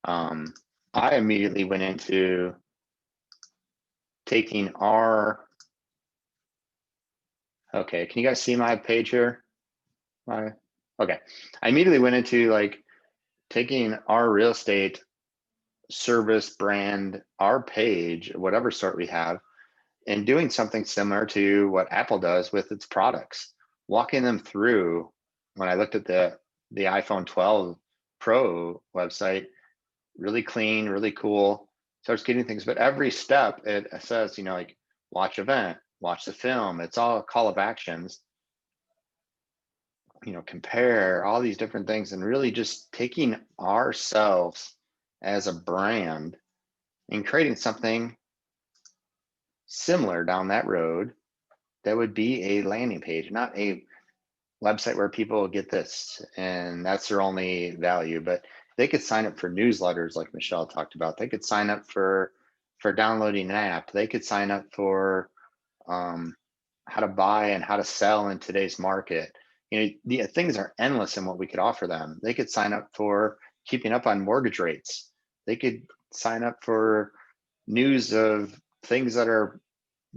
Um, I immediately went into taking our, okay, can you guys see my page here? Okay. I immediately went into like taking our real estate service brand, our page, whatever sort we have, and doing something similar to what Apple does with its products, walking them through. When I looked at the iPhone 12 Pro website, really clean, really cool, starts getting things, but every step it says, like watch event, watch the film. It's all call of actions, compare all these different things, and really just taking ourselves as a brand and creating something similar down that road that would be a landing page, not a website where people get this and that's their only value, but they could sign up for newsletters like Michelle talked about. They could sign up for downloading an app. They could sign up for how to buy and how to sell in today's market. The things are endless in what we could offer them. They could sign up for keeping up on mortgage rates. They could sign up for news of things that are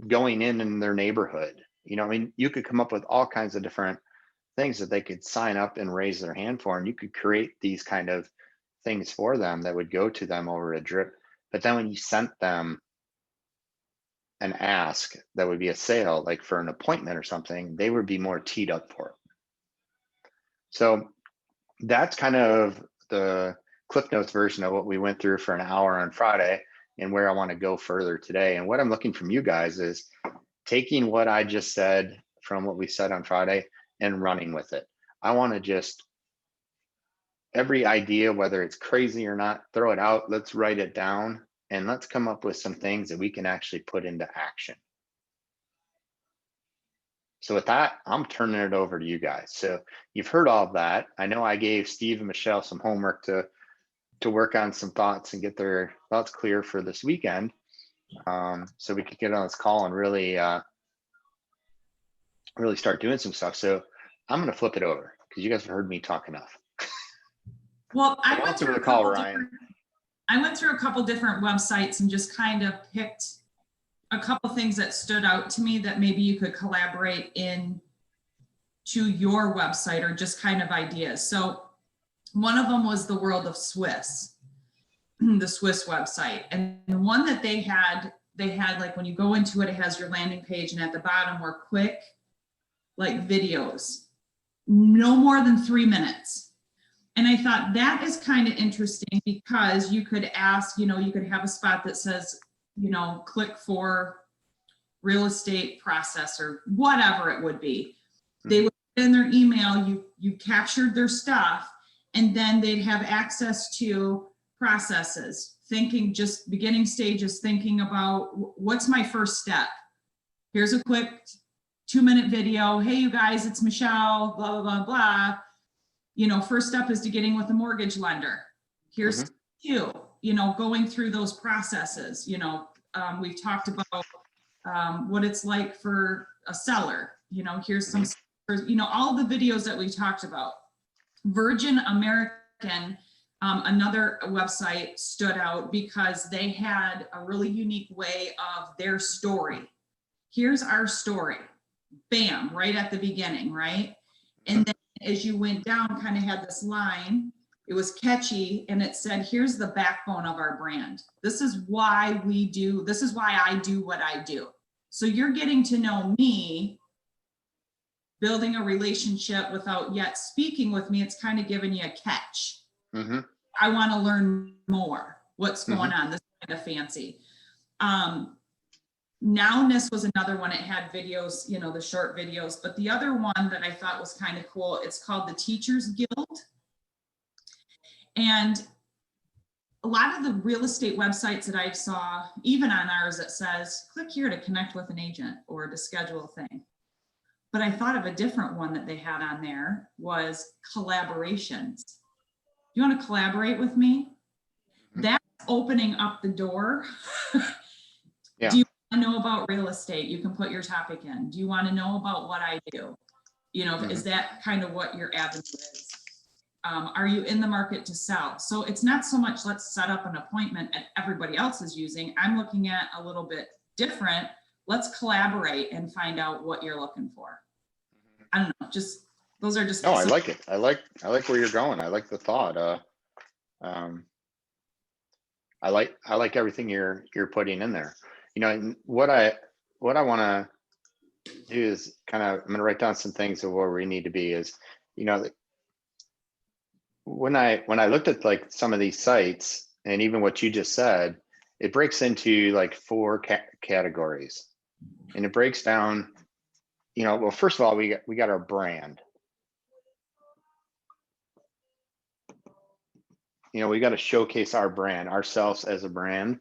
going in their neighborhood. You could come up with all kinds of different things that they could sign up and raise their hand for, and you could create these kind of things for them that would go to them over a drip. But then when you sent them an ask that would be a sale, like for an appointment or something, they would be more teed up for it. So that's kind of the Cliff Notes version of what we went through for an hour on Friday, and where I want to go further today. And what I'm looking from you guys is taking what I just said from what we said on Friday and running with it. I want to just, every idea, whether it's crazy or not, throw it out. Let's write it down and let's come up with some things that we can actually put into action. So with that, I'm turning it over to you guys. So you've heard all of that. I know I gave Steve and Michelle some homework to work on some thoughts and get their thoughts clear for this weekend. So we could get on this call and really start doing some stuff. So I'm going to flip it over because you guys have heard me talk enough. Well, I went through a couple different websites and just kind of picked a couple things that stood out to me that maybe you could collaborate in to your website, or just kind of ideas. So one of them was the World of Swiss, the Swiss website. And the one that they had like, when you go into it, it has your landing page, and at the bottom were quick, like videos, no more than 3 minutes. And I thought that is kind of interesting because you could ask, you could have a spot that says, click for real estate process or whatever it would be. They would put in their email, you captured their stuff, and then they'd have access to processes, just beginning stages, thinking about what's my first step. Here's a quick 2-minute video. Hey, you guys, it's Michelle, blah, blah, blah, blah. First step is to getting with a mortgage lender. Here's you, going through those processes. We've talked about what it's like for a seller. Here's some, all the videos that we talked about. Virgin American, another website, stood out because they had a really unique way of their story. Here's our story. Bam, right at the beginning, right? And then as you went down, kind of had this line. It was catchy, and it said, here's the backbone of our brand. This is why I do what I do. So you're getting to know me, building a relationship without yet speaking with me. It's kind of giving you a catch. I want to learn more. What's going on? This is kind of fancy. Nowness was another one. It had videos, the short videos, but the other one that I thought was kind of cool, it's called the Teachers Guild. And a lot of the real estate websites that I saw, even on ours, it says, click here to connect with an agent or to schedule a thing. But I thought of a different one that they had on there was collaborations. You want to collaborate with me? That's opening up the door. Yeah. Do you want to know about real estate? You can put your topic in. Do you want to know about what I do? Is that kind of what your avenue is? Are you in the market to sell? So it's not so much let's set up an appointment and everybody else is using. I'm looking at a little bit different. Let's collaborate and find out what you're looking for. I don't know, just, those are just. No, I like it. I like where you're going. I like the thought. I like everything you're putting in there. You know, and what I want to do is kind of, I'm going to write down some things of where we need to be is, you know, when I looked at like some of these sites and even what you just said, it breaks into like 4 categories, and it breaks down, you know, well, first of all, we got our brand. You know, we got to showcase our brand, ourselves as a brand.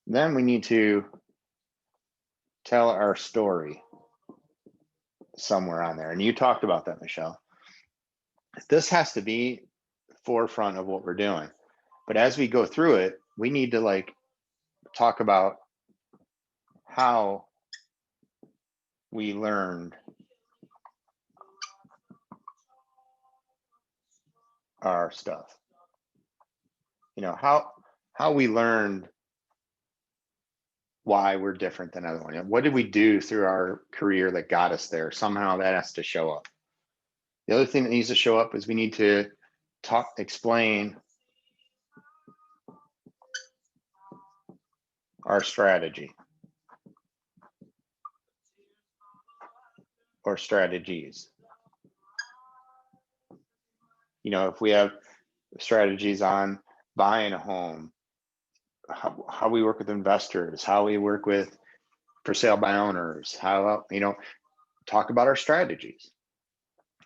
Then we need to tell our story somewhere on there. And you talked about that, Michelle. This has to be forefront of what we're doing. But as we go through it, we need to like talk about how we learned our stuff. You know, how we learned why we're different than other one. What did we do through our career that got us there? Somehow that has to show up. The other thing that needs to show up is we need to explain our strategy or strategies. You know, if we have strategies on buying a home, how we work with investors, how we work with for sale by owners, how, you know, talk about our strategies.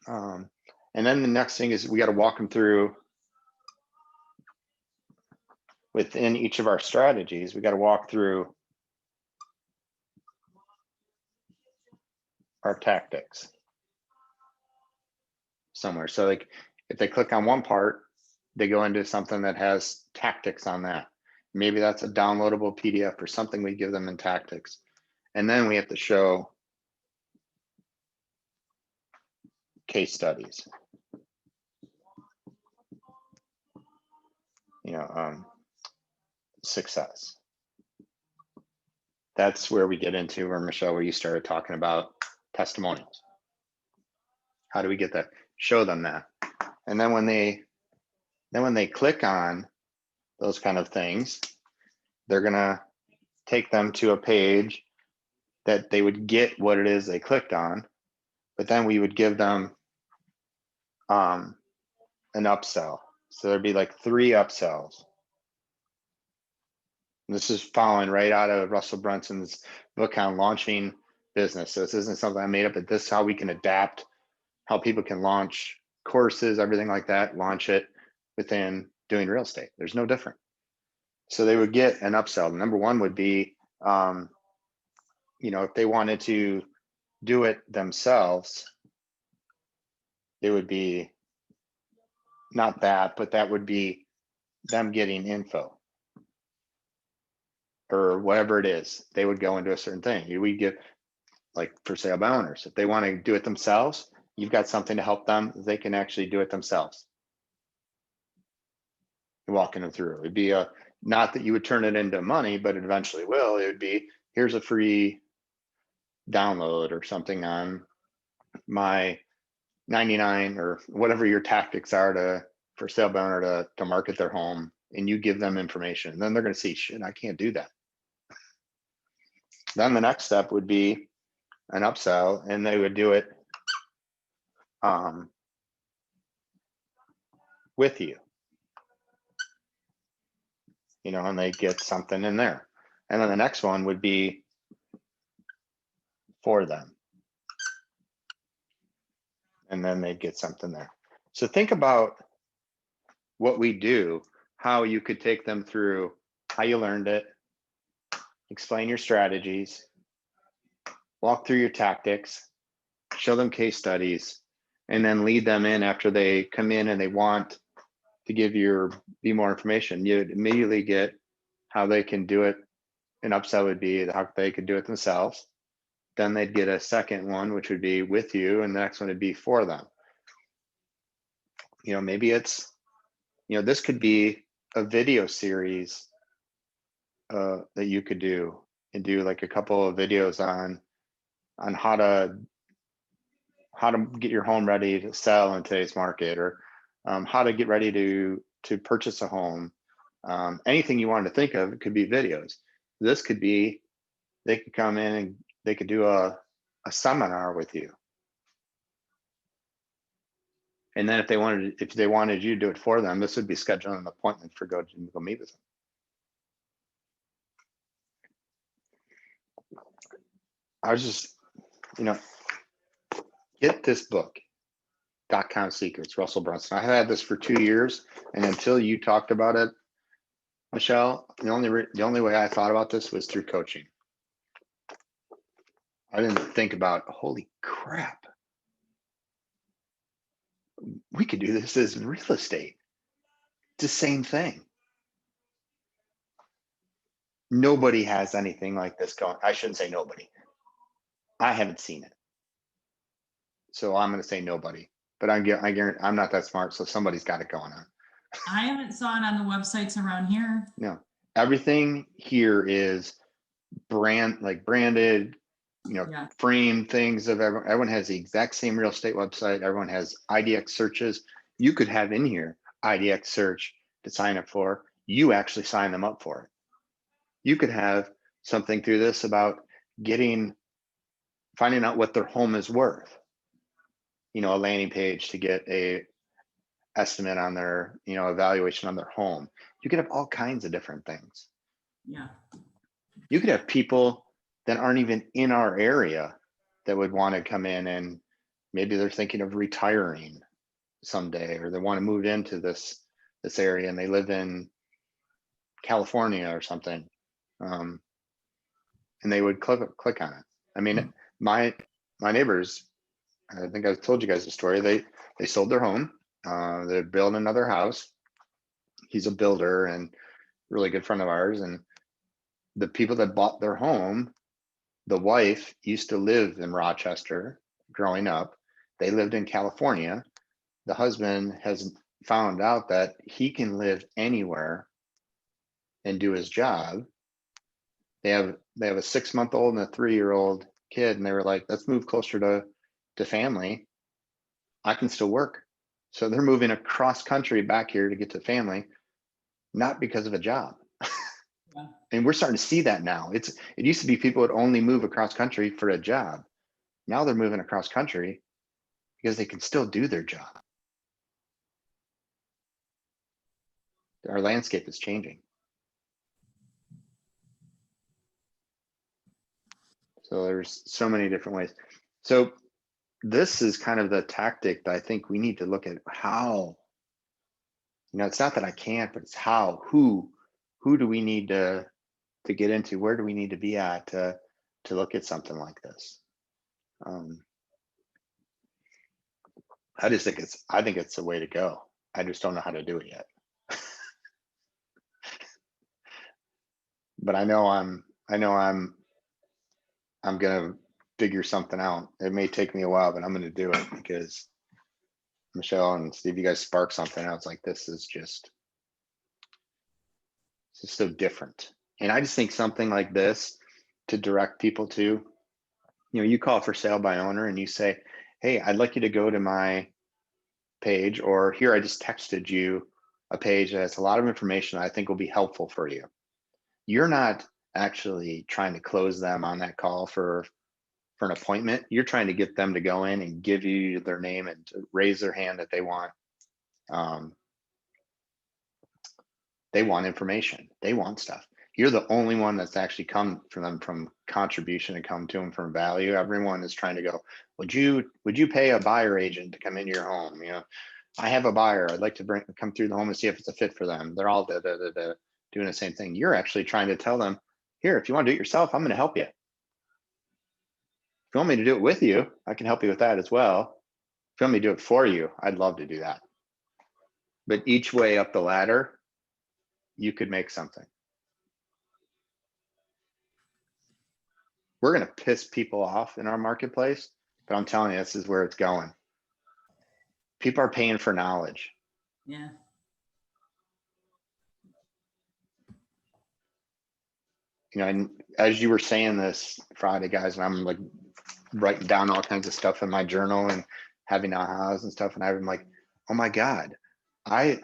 And then the next thing is we got to walk them through within each of our strategies. We got to walk through our tactics somewhere. So like if they click on one part, they go into something that has tactics on that. Maybe that's a downloadable PDF or something we give them in tactics. And then we have to show case studies. You know, success. That's where we get into where Michelle, where you started talking about testimonials. How do we get that? Show them that. And then when they click on those kind of things, they're gonna take them to a page that they would get what it is they clicked on, but then we would give them an upsell. So there'd be like 3 upsells. And this is following right out of Russell Brunson's book on launching business. So this isn't something I made up, but this is how we can adapt, how people can launch courses, everything like that, launch it within doing real estate. There's no different. So they would get an upsell. Number one would be, you know, if they wanted to do it themselves, it would be not that, but that would be them getting info or whatever it is. They would go into a certain thing. We get like for sale by owners. If they want to do it themselves, you've got something to help them. They can actually do it themselves. You're walking them through. It'd be a, not that you would turn it into money, but it eventually will. It would be, here's a free download or something on my 99 or whatever your tactics are to for sale by owner to market their home, and you give them information. And then they're going to see, shit, I can't do that. Then the next step would be an upsell, and they would do it with you. You know, and they get something in there. And then the next one would be for them. And then they get something there. So think about what we do, how you could take them through how you learned it, explain your strategies, walk through your tactics, show them case studies, and then lead them in after they come in and they want to give be more information. You'd immediately get how they can do it. An upsell would be how they could do it themselves. Then they'd get a second one, which would be with you, and the next one would be for them. Maybe it's, this could be a video series that you could do, and do like a couple of videos on how to get your home ready to sell in today's market, or how to get ready to purchase a home. Anything you wanted to think of, it could be videos. This could be, they could come in and they could do a seminar with you. And then if they wanted you to do it for them, this would be scheduling an appointment for go meet with them. I was just, get this book, .com Secrets, Russell Brunson. I had this for 2 years, and until you talked about it, Michelle, the only way I thought about this was through coaching. I didn't think about, holy crap, we could do this as real estate. It's the same thing. Nobody has anything like this going. I shouldn't say nobody. I haven't seen it. So I'm going to say nobody, but I guarantee I'm not that smart. So somebody's got it going on. I haven't saw it on the websites around here. No, everything here is branded, Yeah. frame things of everyone has the exact same real estate website. Everyone has IDX searches. You could have in here IDX search to sign up for. You actually sign them up for it. You could have something through this about finding out what their home is worth. A landing page to get a estimate on their, evaluation on their home. You could have all kinds of different things. Yeah. You could have people that aren't even in our area that would want to come in, and maybe they're thinking of retiring someday, or they want to move into this area and they live in California or something. And they would click on it. I mean, my neighbors, I think I've told you guys the story. They sold their home. They're building another house. He's a builder and really good friend of ours. And the people that bought their home, the wife used to live in Rochester growing up. They lived in California. The husband has found out that he can live anywhere and do his job. They have a 6-month-old and a 3-year-old kid, and they were like, let's move closer to family. I can still work. So they're moving across country back here to get to family, not because of a job. Yeah. And we're starting to see that now. It used to be people would only move across country for a job. Now they're moving across country because they can still do their job. Our landscape is changing. So there's so many different ways. So this is kind of the tactic that I think we need to look at. How, it's not that I can't, but it's how, who do we need to get into? Where do we need to be at to look at something like this? I think it's the way to go. I just don't know how to do it yet. But I know I'm gonna figure something out. It may take me a while, but I'm gonna do it because Michelle and Steve, you guys spark something else. Like this is just so different. And I just think something like this to direct people to, you call for sale by owner and you say, hey, I'd like you to go to my page, or here, I just texted you a page that has a lot of information that I think will be helpful for you. You're not actually trying to close them on that call for an appointment. You're trying to get them to go in and give you their name and to raise their hand that they want information. They want stuff. You're the only one that's actually come from them from contribution and come to them from value. Everyone is trying to go, would you pay a buyer agent to come into your home? I have a buyer. I'd like to come through the home and see if it's a fit for them. They're all doing the same thing. You're actually trying to tell them, here, if you want to do it yourself, I'm going to help you. If you want me to do it with you, I can help you with that as well. If you want me to do it for you, I'd love to do that. But each way up the ladder, you could make something. we're gonna piss people off in our marketplace, but I'm telling you, this is where it's going. People are paying for knowledge. Yeah. You know, and as you were saying this Friday, guys, and I'm like writing down all kinds of stuff in my journal and having ahas and stuff, and I'm like, oh my God, I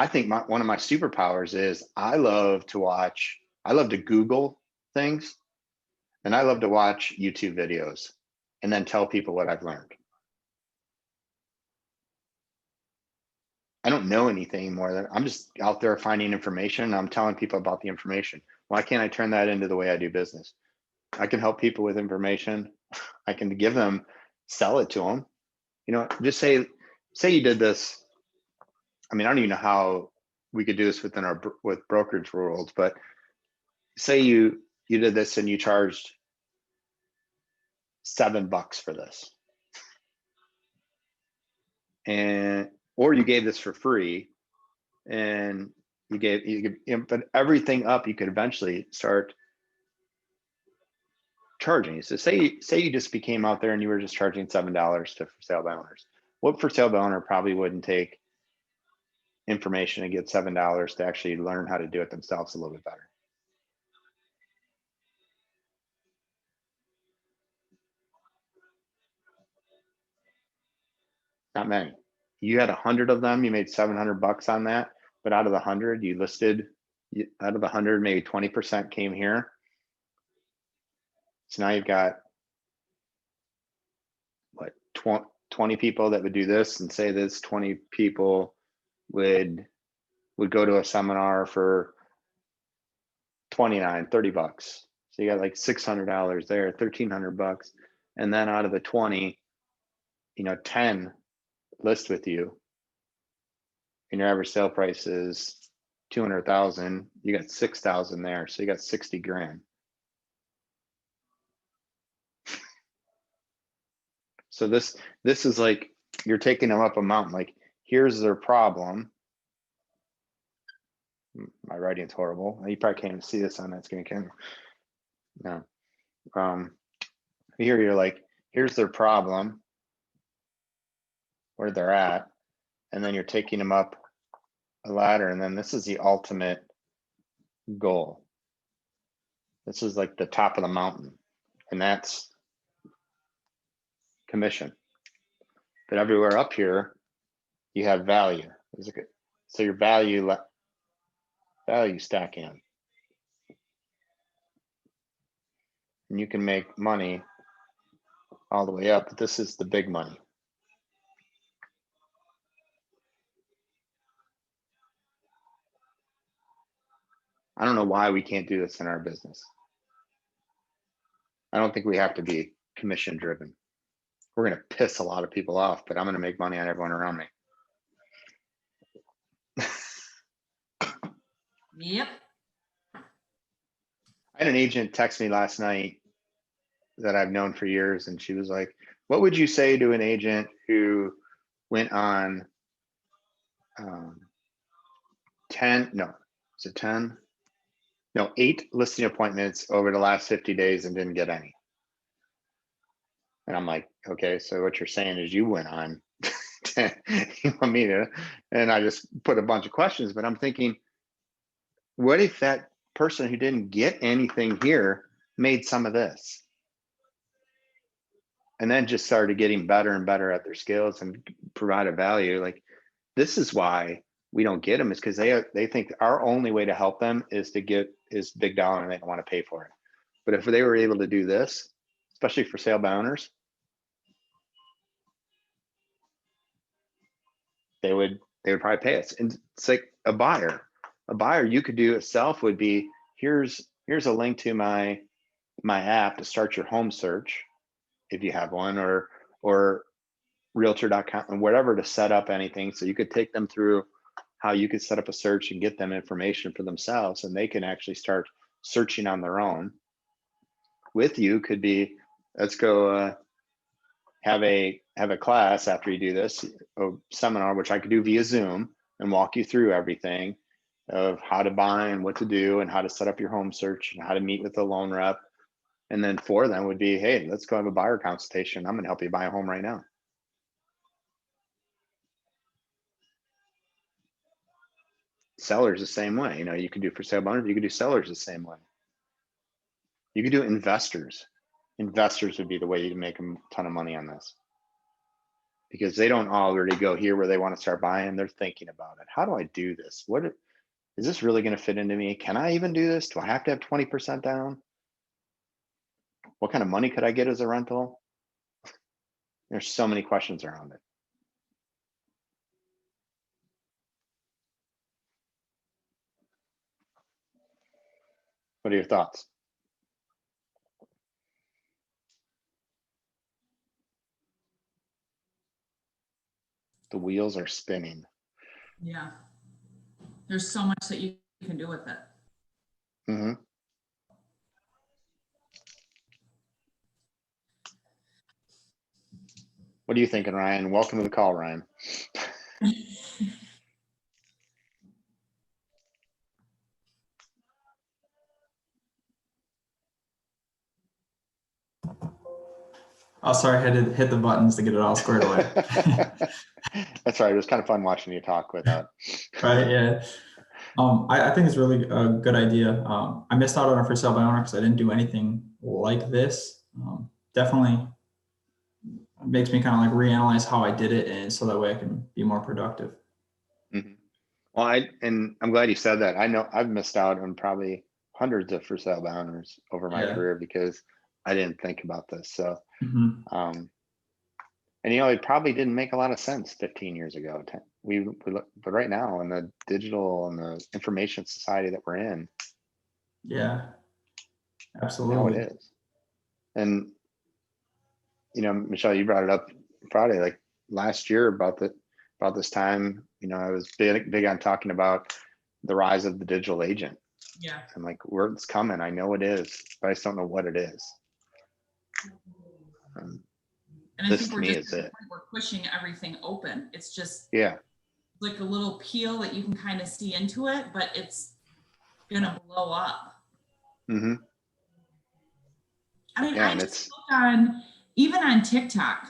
think one of my superpowers is I love to Google things, and I love to watch YouTube videos and then tell people what I've learned. I don't know anything more than I'm just out there finding information. And I'm telling people about the information. Why can't I turn that into the way I do business? I can help people with information. I can give them, sell it to them. You know, just say you did this. I mean, I don't even know how we could do this within with brokerage world, but say you did this and you charged $7 for this, and or you gave this for free, and you put everything up, you could eventually start charging. So say you just became out there and you were just charging $7 to for sale by owners. What for sale by owner probably wouldn't take information to get $7 to actually learn how to do it themselves a little bit better. Not many. You had 100 of them, you made $700 on that, but out of the 100 you listed, out of the 100, maybe 20% came here. So now you've got what, 20 people that would do this, and say this 20 people would go to a seminar for $29, $30. So you got like $600 there, $1,300. And then out of the 20, 10 list with you, and your average sale price is 200,000. You got 6,000 there. So you got 60 grand. So this is like, you're taking them up a mountain. Like, here's their problem. My writing's horrible. You probably can't even see this on that screen, can you? No. Here you're like, here's their problem, where they're at, and then you're taking them up a ladder, and then this is the ultimate goal. This is like the top of the mountain, and that's commission. But everywhere up here, you have value. So your value stacking, and you can make money all the way up, but this is the big money. I don't know why we can't do this in our business. I don't think we have to be commission driven. We're going to piss a lot of people off, but I'm going to make money on everyone around me. Yep. I had an agent text me last night that I've known for years, and she was like, what would you say to an agent who went on 8 listing appointments over the last 50 days and didn't get any? And I'm like, okay, so what you're saying is you went on 10, you want me to, and I just put a bunch of questions, but I'm thinking, what if that person who didn't get anything here made some of this? And then just started getting better and better at their skills and provided value. Like, this is why we don't get them, is because they think our only way to help them is big dollar, and they don't want to pay for it. But if they were able to do this, especially for sale by owners, they would probably pay us. And it's like a buyer, you could do itself would be, here's a link to my app to start your home search, if you have one, or realtor.com and whatever, to set up anything. So you could take them through how you could set up a search and get them information for themselves, and they can actually start searching on their own. With you could be, let's go have a class after you do this, a seminar, which I could do via Zoom, and walk you through everything of how to buy and what to do and how to set up your home search and how to meet with the loan rep And then 4 then would be, hey, let's go have a buyer consultation. I'm gonna help you buy a home right now. Sellers the same way, you know, you could do for sale by owner, you could do sellers the same way. You could do investors. Investors would be the way you can make a ton of money on this. Because they don't already go here where they want to start buying, they're thinking about it. How do I do this? Is this really gonna fit into me? Can I even do this? Do I have to have 20% down? What kind of money could I get as a rental? There's so many questions around it. What are your thoughts? The wheels are spinning. Yeah. There's so much that you can do with it. Mm-hmm. What are you thinking, Ryan? Welcome to the call, Ryan. Oh, sorry, I had to hit the buttons to get it all squared away. That's right. It was kind of fun watching you talk with that. Right, yeah. I think it's really a good idea. I missed out on a for sale by owner because I didn't do anything like this. Definitely makes me kind of like reanalyze how I did it, and so that way I can be more productive. Mm-hmm. Well, I'm glad you said that. I know I've missed out on probably hundreds of for sale by owners over my career because I didn't think about this. So, and you know, it probably didn't make a lot of sense 15 years ago. But right now in the digital and the information society that we're in, yeah, absolutely. now it is. And you know, Michelle, you brought it up Friday, like last year about this time. You know, I was big on talking about the rise of the digital agent. Yeah. I'm like, word's coming. I know it is, but I just don't know what it is. And I think we're pushing everything open. It's just like a little peel that you can kind of see into it, but it's gonna blow up. Mm-hmm. I mean, I just look even on TikTok,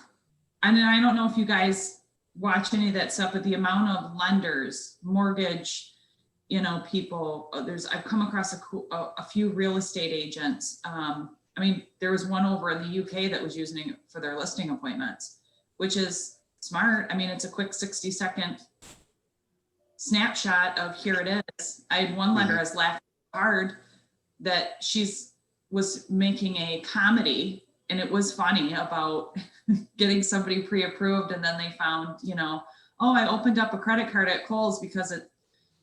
and I don't know if you guys watch any of that stuff, but the amount of lenders, mortgage, you know, people, I've come across a few real estate agents. I mean, there was one over in the UK that was using it for their listing appointments, which is smart. I mean, it's a quick 60-second snapshot of here it is. I had one lender has laughed hard that was making a comedy, and it was funny about getting somebody pre-approved, and then they found, you know, oh, I opened up a credit card at Kohl's because it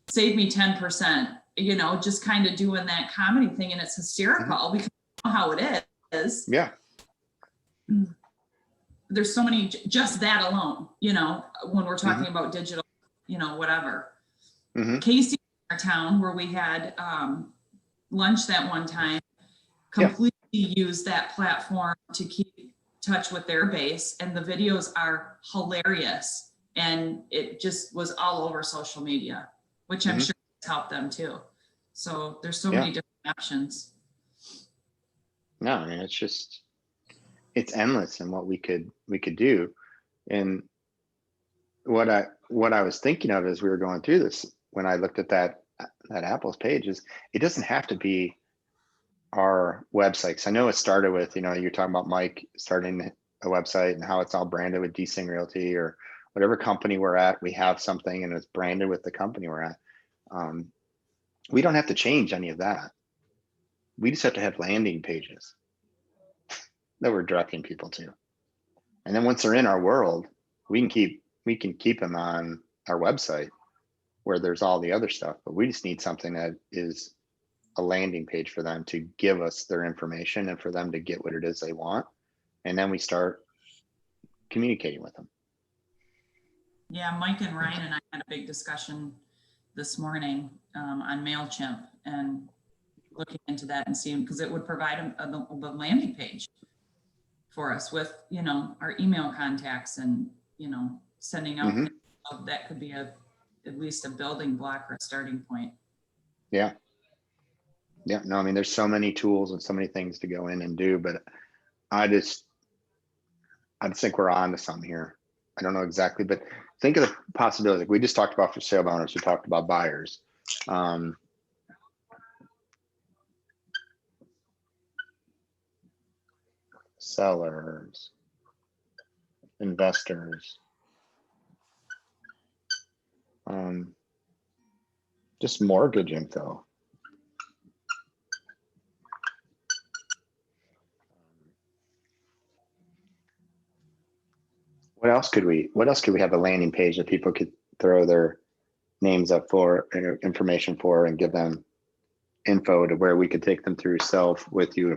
saved me 10%, you know, just kind of doing that comedy thing. And it's hysterical because you know how it is. Yeah. There's so many, just that alone, you know, when we're talking about digital, you know, whatever. Casey, in our town where we had lunch that one time, completely used that platform to keep touch with their base, and the videos are hilarious, and it just was all over social media, which I'm sure has helped them too. So there's so many different options. No, I mean, it's endless in what we could do. And what I was thinking of as we were going through this, when I looked at that Apple's page, is it doesn't have to be our websites. I know it started with, you know, you're talking about Mike starting a website and how it's all branded with Desing Realty or whatever company we're at. We have something and it's branded with the company we're at. We don't have to change any of that. We just have to have landing pages that we're directing people to. And then once they're in our world, we can keep them on our website where there's all the other stuff, but we just need something that is a landing page for them to give us their information and for them to get what it is they want. And then we start communicating with them. Yeah, Mike and Ryan and I had a big discussion this morning on MailChimp and looking into that and seeing, because it would provide the landing page for us with, you know, our email contacts and, you know, sending out things. So that could be at least a building block or a starting point. Yeah. Yeah, no, I mean, there's so many tools and so many things to go in and do, but I just think we're on to something here. I don't know exactly, but think of the possibility. Like we just talked about for sale by owners, we talked about buyers. Sellers, investors, just mortgage info. What else could we have a landing page that people could throw their names up for, information for, and give them info to where we could take them through self with you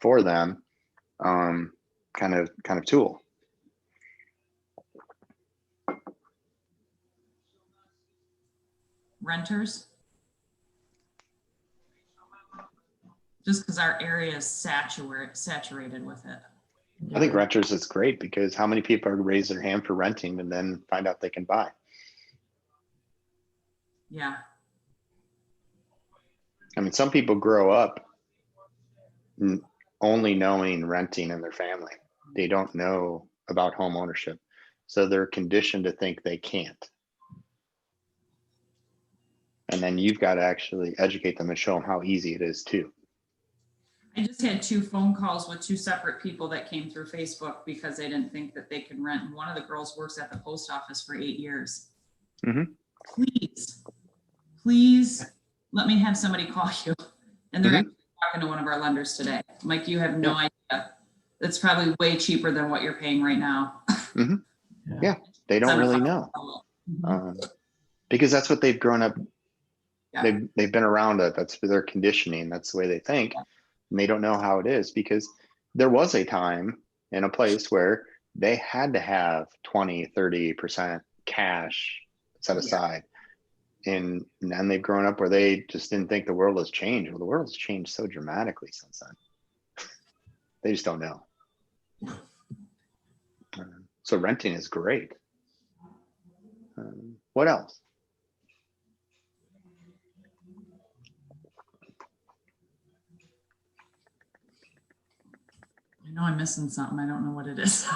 for them, kind of tool. Renters. Just because our area is saturated with it. I think renters is great because how many people are raise their hand for renting and then find out they can buy? Yeah. I mean, some people grow up only knowing renting in their family. They don't know about home ownership. So they're conditioned to think they can't. And then you've got to actually educate them and show them how easy it is too. I just had 2 phone calls with 2 separate people that came through Facebook because they didn't think that they could rent. And one of the girls works at the post office for 8 years. Mhm. Please let me have somebody call you. And they're actually talking to one of our lenders today. Mike, you have no idea. It's probably way cheaper than what you're paying right now. Yeah, they don't really know. Because that's what they've grown up. Yeah. They've been around it. That's their conditioning. That's the way they think. And they don't know how it is because there was a time and a place where they had to have 20, 30% cash set aside. And then they've grown up where they just didn't think the world has changed. Well, the world has changed so dramatically since then. They just don't know. So renting is great. What else? I know I'm missing something. I don't know what it is.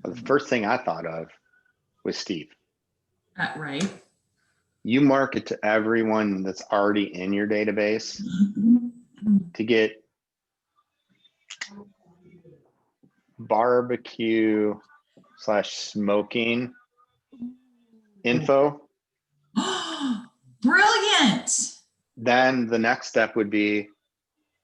The first thing I thought of was Steve. Right. You market to everyone that's already in your database to get barbecue/smoking info. Brilliant. Then the next step would be,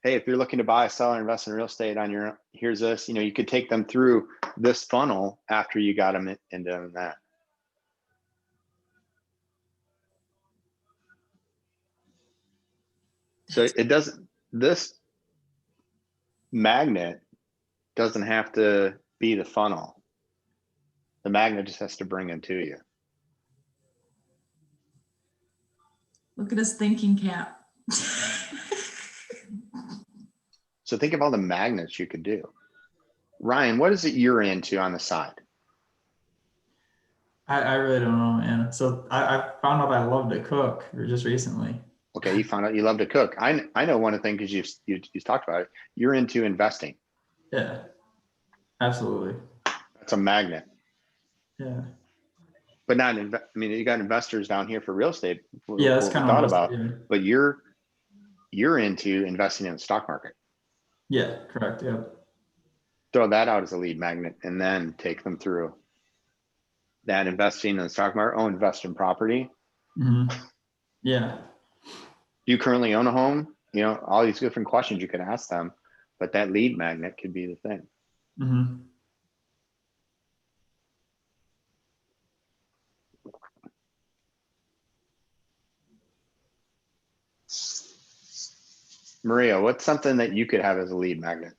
hey, if you're looking to buy, sell, or invest in real estate on your own, here's this, you could take them through this funnel after you got them into that. So this magnet doesn't have to be the funnel. The magnet just has to bring them to you. Look at his thinking cap. So think of all the magnets you could do. Ryan, what is it you're into on the side? I really don't know, man. So I found out I love to cook just recently. Okay, you found out you love to cook. I know one of the things because you've talked about it. You're into investing. Yeah, absolutely. That's a magnet. Yeah. But not. I mean, you got investors down here for real estate. Yeah, that's kind of thought about. But you're into investing in the stock market. Yeah, correct. Yeah. Throw that out as a lead magnet, and then take them through that investing in the stock market. Oh, invest in property. Mm-hmm. Yeah. Do you currently own a home? All these different questions you could ask them, but that lead magnet could be the thing. Mm-hmm. Maria, what's something that you could have as a lead magnet?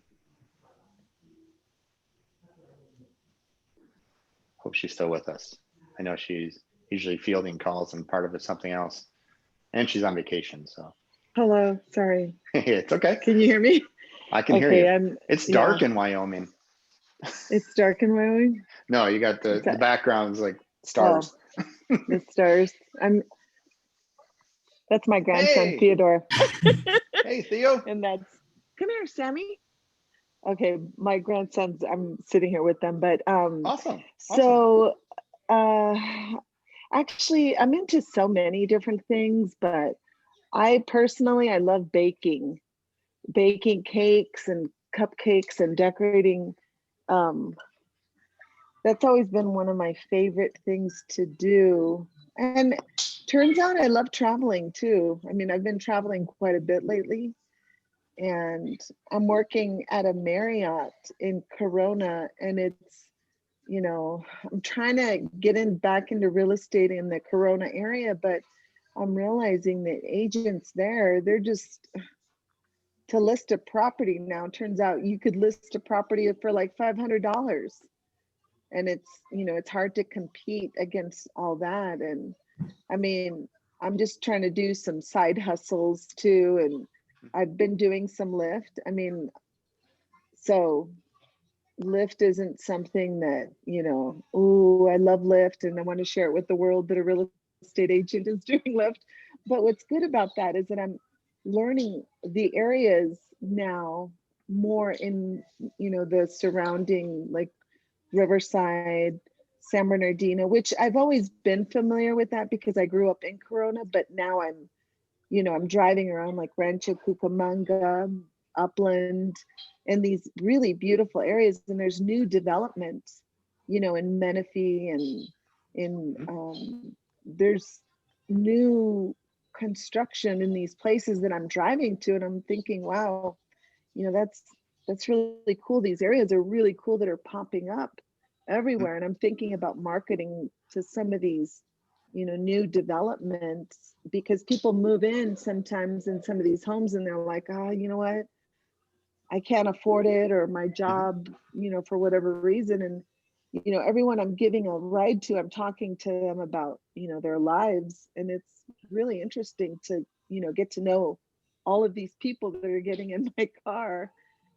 Hope she's still with us. I know she's usually fielding calls and part of it's something else. And she's on vacation, so. Hello, sorry. It's okay. Can you hear me? I can hear you. I'm, It's dark in Wyoming. It's dark in Wyoming. No, you got the that? background's like stars. The stars. That's my grandson, Hey. Theodore. Hey, Theo. And that's, come here, Sammy. Okay, my grandsons, I'm sitting here with them, but Awesome. so actually I'm into so many different things, but I personally, I love baking cakes and cupcakes and decorating. That's always been one of my favorite things to do. And turns out I love traveling too. I mean, I've been traveling quite a bit lately, and I'm working at a Marriott in Corona, and it's, you know, I'm trying to get back into real estate in the Corona area, but I'm realizing that agents there, they're just, to list a property now, turns out you could list a property for like $500. And it's, you know, it's hard to compete against all that. And I mean, I'm just trying to do some side hustles too. And I've been doing some Lyft. I mean, so Lyft isn't something that, you know, oh, I love Lyft and I want to share it with the world that a real estate agent is doing Lyft. But what's good about that is that I'm learning the areas now more in, you know, the surrounding, like Riverside, San Bernardino, which I've always been familiar with that because I grew up in Corona, but now I'm, you know, I'm driving around like Rancho Cucamonga, Upland, and these really beautiful areas. And there's new development, you know, in Menifee and there's new construction in these places that I'm driving to, and I'm thinking, wow, you know, that's really cool. These areas are really cool that are popping up everywhere. And I'm thinking about marketing to some of these, you know, new developments, because people move in sometimes in some of these homes and they're like, oh, you know what, I can't afford it, or my job, you know, for whatever reason. And, you know, everyone I'm giving a ride to, I'm talking to them about, you know, their lives. And it's really interesting to, you know, get to know all of these people that are getting in my car,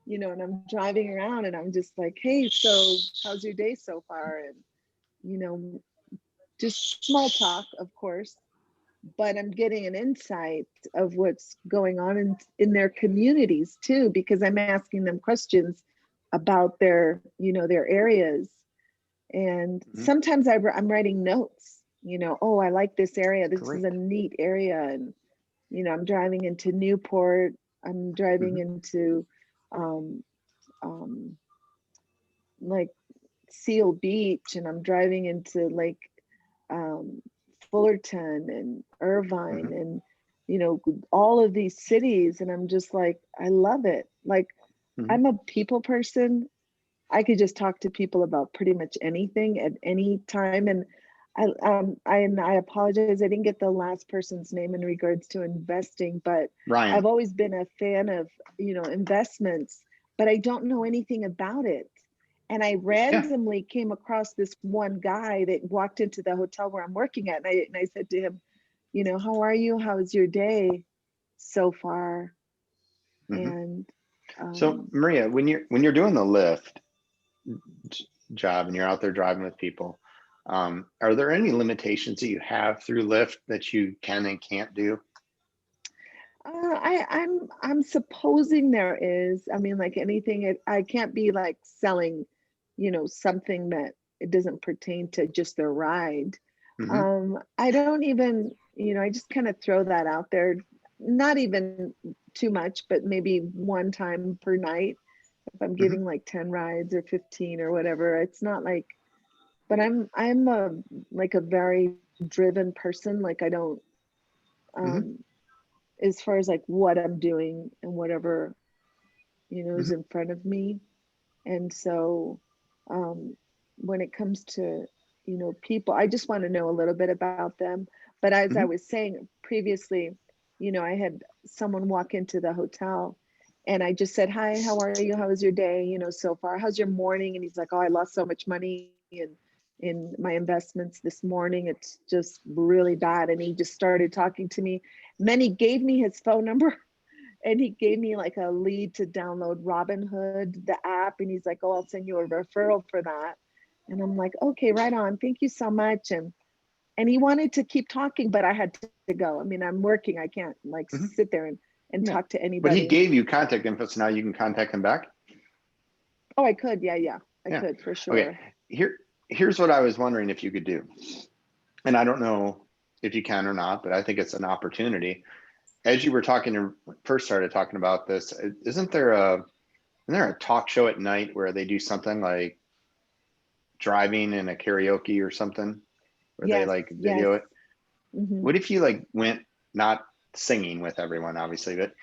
you know, and I'm driving around and I'm just like, hey, so how's your day so far? And, you know, just small talk, of course, but I'm getting an insight of what's going on in their communities too, because I'm asking them questions about their, you know, their areas. And sometimes I'm writing notes, you know, oh, I like this area. This is a neat area. And, you know, I'm driving into Newport. I'm driving into like Seal Beach, and I'm driving into like Fullerton and Irvine and, you know, all of these cities. And I'm just like, I love it. Like, I'm a people person. I could just talk to people about pretty much anything at any time. And I apologize, I didn't get the last person's name in regards to investing, but Ryan. I've always been a fan of, you know, investments, but I don't know anything about it. And I randomly came across this one guy that walked into the hotel where I'm working at. And I said to him, you know, how are you? How's your day so far? And so Maria, when you're doing the Lyft job and you're out there driving with people, are there any limitations that you have through Lyft that you can and can't do? I'm supposing there is. I mean, like anything, I can't be like selling, you know, something that it doesn't pertain to just the ride. I don't even, you know, I just kind of throw that out there, not even too much, but maybe one time per night. If I'm giving like 10 rides or 15 or whatever, it's not like, but I'm like a very driven person. Like I don't, as far as like what I'm doing and whatever, you know, is in front of me. And so when it comes to, you know, people, I just want to know a little bit about them. But as I was saying previously, you know, I had someone walk into the hotel and I just said, hi, how are you? How was your day? You know, so far, how's your morning? And he's like, oh, I lost so much money in my investments this morning. It's just really bad. And he just started talking to me. And then he gave me his phone number and he gave me like a lead to download Robinhood, the app. And he's like, oh, I'll send you a referral for that. And I'm like, okay, right on. Thank you so much. And he wanted to keep talking, but I had to go. I mean, I'm working. I can't like Mhm. sit there and Yeah. talk to But anybody. he gave you contact info, so now you can contact him back. Oh, I could. Yeah. I Yeah. could for sure. Okay. Here's what I was wondering if you could do. And I don't know if you can or not, but I think it's an opportunity. As you were first started talking about this, isn't there a talk show at night where they do something like driving in a karaoke or something where they Yes, like yes. video it? Mhm. What if you like went, not singing with everyone, obviously, but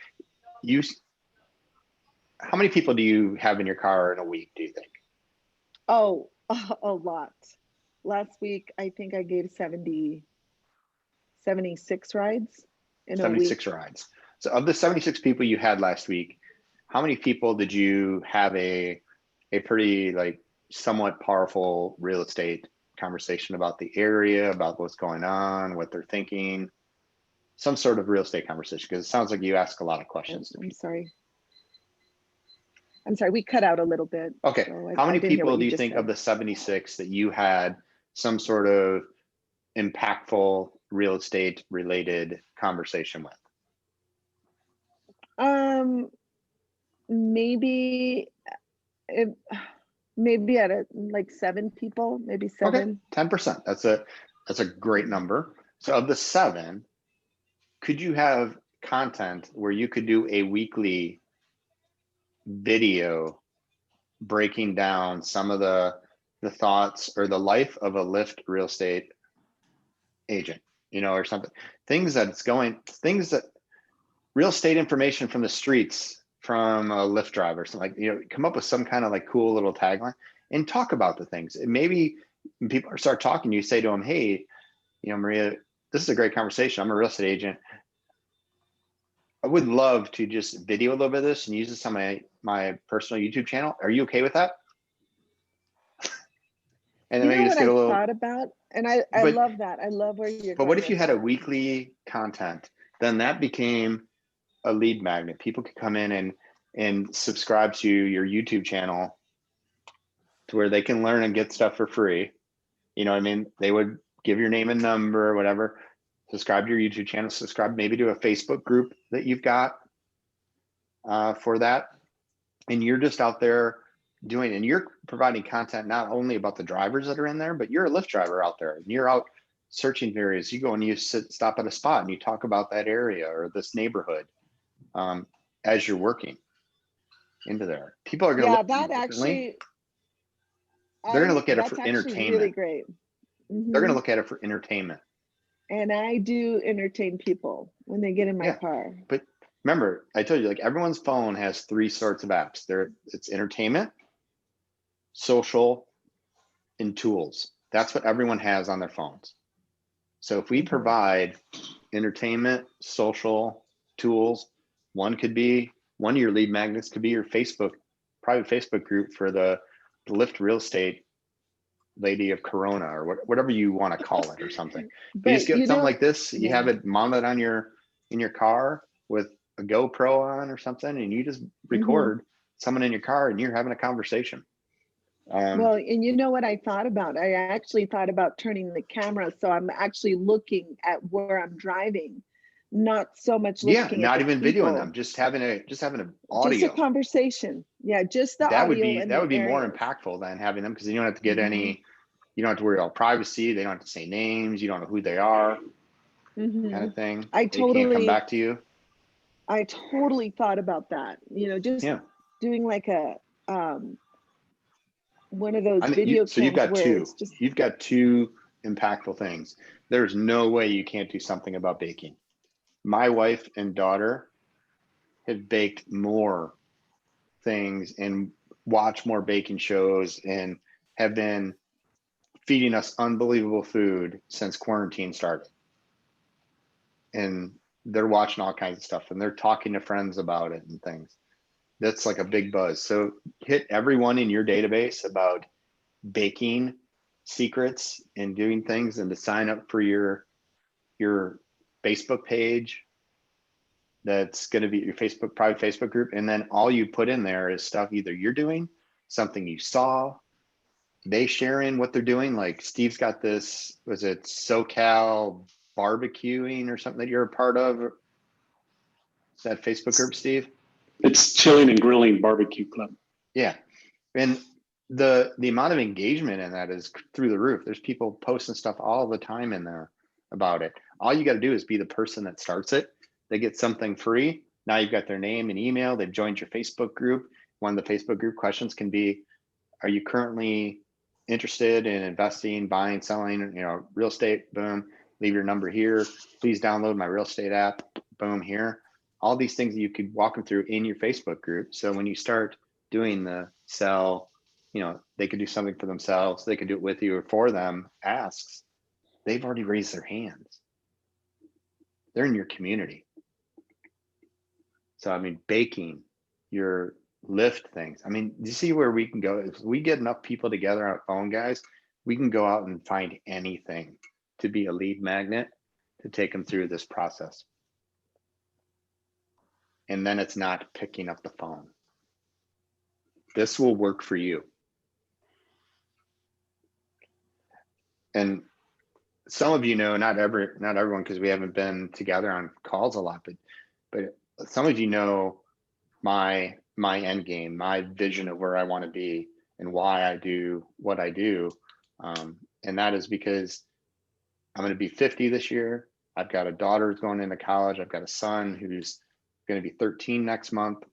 how many people do you have in your car in a week, do you think? Oh, a lot. Last week, I think I gave 76 rides in a week. 76 rides. So of the 76 people you had last week, how many people did you have a pretty like somewhat powerful real estate conversation about the area, about what's going on, what they're thinking, some sort of real estate conversation? Because it sounds like you ask a lot of questions to I'm people. sorry. I'm sorry, we cut out a little bit. Okay, So how I many didn't hear what people do you just think said. of the 76 that you had some sort of impactful real estate related conversation with? Maybe it, maybe at like 7 people, maybe 7. Okay, 10%. That's a great number. So of the 7, could you have content where you could do a weekly video breaking down some of the thoughts or the life of a Lyft real estate agent, or something, things that real estate information from the streets from a Lyft driver, something like, come up with some kind of like cool little tagline and talk about the things. And maybe when people start talking, you say to them, hey, Maria, this is a great conversation. I'm a real estate agent. I would love to just video a little bit of this and use this on my personal YouTube channel. Are you okay with that? And then maybe just get a little. Thought about, and I love that. I love where you're going. But what if you had a weekly content? Then that became a lead magnet. People could come in and subscribe to your YouTube channel to where they can learn and get stuff for free. You know what I mean? They would give your name and number or whatever, subscribe to your YouTube channel, subscribe maybe to a Facebook group that you've got for that. And you're just out there doing, and you're providing content not only about the drivers that are in there, but you're a Lyft driver out there and you're out searching areas. You go and you stop at a spot and you talk about that area or this neighborhood as you're working into there. People are going to look at it differently. They're going to look at it for entertainment. Really great. They're going to look at it for entertainment. And I do entertain people when they get in my car. But remember, I told you, like, everyone's phone has 3 sorts of apps. It's entertainment, social, and tools. That's what everyone has on their phones. So if we provide entertainment, social, tools, one of your lead magnets could be your private Facebook group for the Lyft real estate lady of Corona, or whatever you want to call it, or something. But you just get something like this, you have it mounted on in your car with a GoPro on or something, and you just record someone in your car and you're having a conversation. Well, and you know what I thought about? I actually thought about turning the camera so I'm actually looking at where I'm driving, not so much looking not at even people. videoing them, just having an audio. Just a conversation. Yeah, just the that audio. That would be more impactful than having them, because you don't have to get you don't have to worry about privacy. They don't have to say names. You don't know who they are, kind of thing. They can't come back to you. I totally thought about that. Just doing like a one of those video. So you've got 2. You've got 2 impactful things. There's no way you can't do something about baking. My wife and daughter have baked more things and watched more baking shows and have been feeding us unbelievable food since quarantine started. And they're watching all kinds of stuff and they're talking to friends about it and things. That's like a big buzz. So hit everyone in your database about baking secrets and doing things, and to sign up for your Facebook page that's going to be your Facebook, private Facebook group. And then all you put in there is stuff either you're doing, something you saw, they share in what they're doing. Like Steve's got this, was it SoCal barbecuing or something that you're a part of? Is that Facebook group, Steve? It's Chilling and Grilling Barbecue Club. Yeah. And the amount of engagement in that is through the roof. There's people posting stuff all the time in there about it. All you got to do is be the person that starts it. They get something free. Now you've got their name and email. They've joined your Facebook group. One of the Facebook group questions can be, are you currently interested in investing, buying, selling, real estate? Boom. Leave your number here. Please download my real estate app. Boom, here. All these things you could walk them through in your Facebook group. So when you start doing the sell, they could do something for themselves. They could do it with you or for them, asks. They've already raised their hands. They're in your community. So, I mean, baking, your lift things. I mean, you see where we can go? If we get enough people together on phone, guys, we can go out and find anything to be a lead magnet to take them through this process. And then it's not picking up the phone. This will work for you. And some of not everyone, because we haven't been together on calls a lot, but some of my end game, my vision of where I want to be and why I do what I do. And that is because I'm going to be 50 this year. I've got a daughter who's going into college. I've got a son who's going to be 13 next month.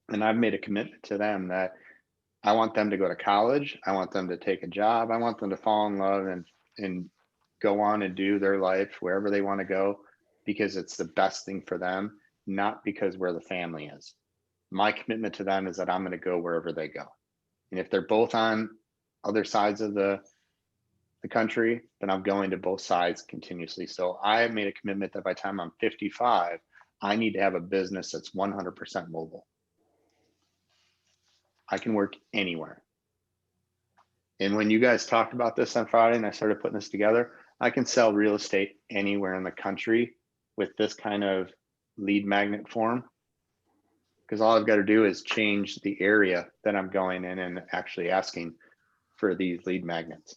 And I've made a commitment to them that I want them to go to college. I want them to take a job. I want them to fall in love and go on and do their life wherever they want to go, because it's the best thing for them, not because where the family is. My commitment to them is that I'm going to go wherever they go. And if they're both on other sides of the country, then I'm going to both sides continuously. So I have made a commitment that by the time I'm 55, I need to have a business that's 100% mobile. I can work anywhere. And when you guys talked about this on Friday and I started putting this together, I can sell real estate anywhere in the country with this kind of lead magnet form. Because all I've got to do is change the area that I'm going in and actually asking for these lead magnets.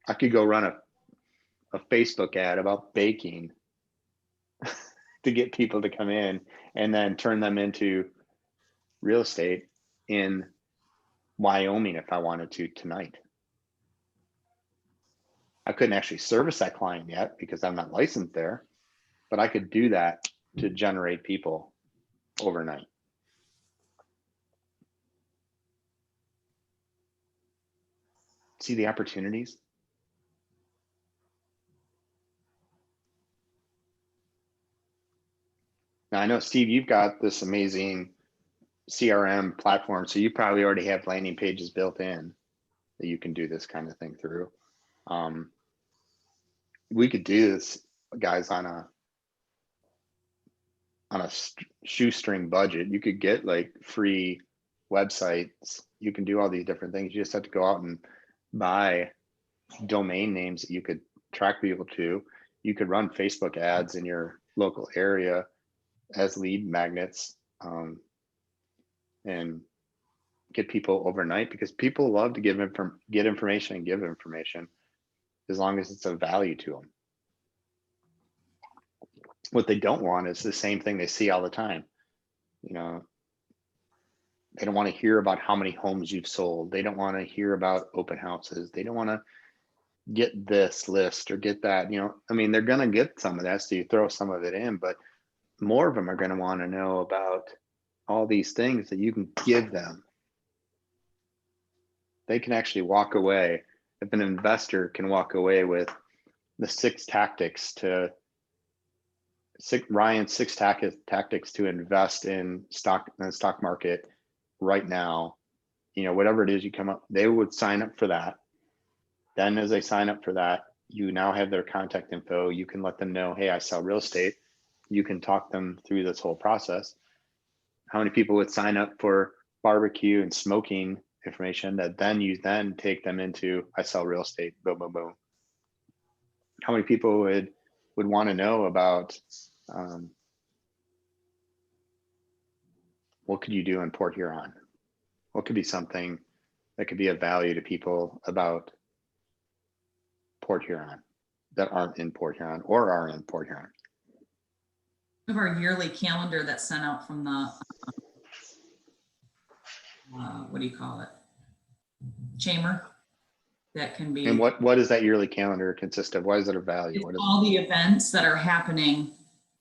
I could go run a Facebook ad about baking to get people to come in and then turn them into real estate in Wyoming if I wanted to tonight. I couldn't actually service that client yet because I'm not licensed there, but I could do that to generate people overnight. See the opportunities? Now I know, Steve, you've got this amazing CRM platform, so you probably already have landing pages built in that you can do this kind of thing through. We could do this, guys, on a shoestring budget. You could get like free websites. You can do all these different things. You just have to go out and buy domain names that you could track people to. You could run Facebook ads in your local area as lead magnets, and get people overnight, because people love to get information and give information as long as it's of value to them. What they don't want is the same thing they see all the time. They don't want to hear about how many homes you've sold. They don't want to hear about open houses. They don't want to get this list or get that. I mean, they're going to get some of that, so you throw some of it in, but more of them are going to want to know about all these things that you can give them. They can actually walk away. If an investor can walk away with the 6 tactics to Ryan's 6 tactics to invest in the stock market right now, whatever it is you come up, they would sign up for that. Then as they sign up for that, you now have their contact info. You can let them know, hey, I sell real estate. You can talk them through this whole process. How many people would sign up for barbecue and smoking information that then you take them into, I sell real estate, boom, boom, boom. how many people would want to know about what could you do in Port Huron? What could be something that could be of value to people about Port Huron that aren't in Port Huron or are in Port Huron? Of our yearly calendar that's sent out from the, what do you call it? Chamber. That can be. And what does that yearly calendar consist of? What is it of value? It's What is all the events that are happening,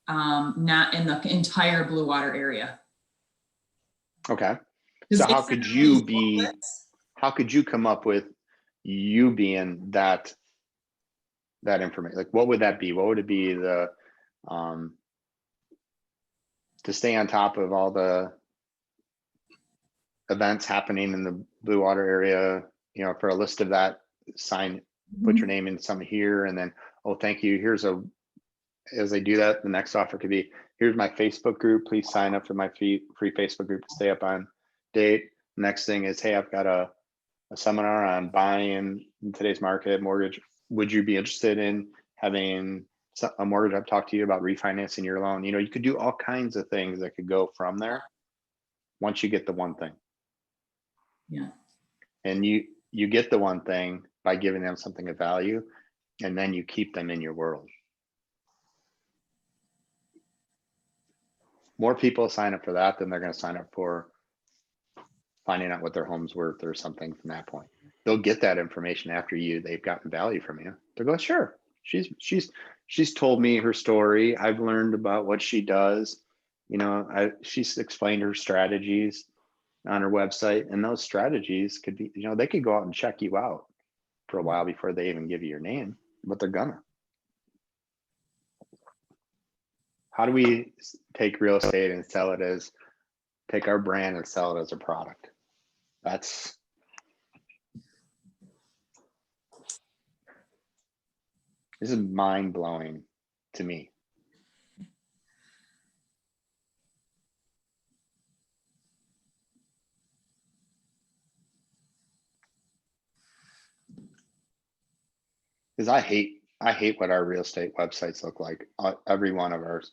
not in the entire Blue Water area. Okay. 'Cause So they how send could out you these be, booklets. how could you come up with you being that information? Like, what would that be? What would it be to stay on top of all the events happening in the Blue Water area, you know, for a list of that, put your name in something here, and then, oh, thank you. As they do that, the next offer could be, here's my Facebook group. Please sign up for my free Facebook group to stay up on date. Next thing is, hey, I've got a seminar on buying in today's market mortgage. Would you be interested in having a mortgage? I've talked to you about refinancing your loan. You know, you could do all kinds of things that could go from there once you get the one thing. Yeah. And you get the one thing by giving them something of value, and then you keep them in your world. More people sign up for that than they're going to sign up for finding out what their home's worth or something from that point. They'll get that information after they've gotten value from you. They'll go, sure, she's told me her story. I've learned about what she does. You know, she's explained her strategies on her website, and those strategies could be, you know, they could go out and check you out for a while before they even give you your name, but they're gonna. How do we take real estate and sell it as, take our brand and sell it as a product? This is mind blowing to me. Because I hate what our real estate websites look like. Every one of ours.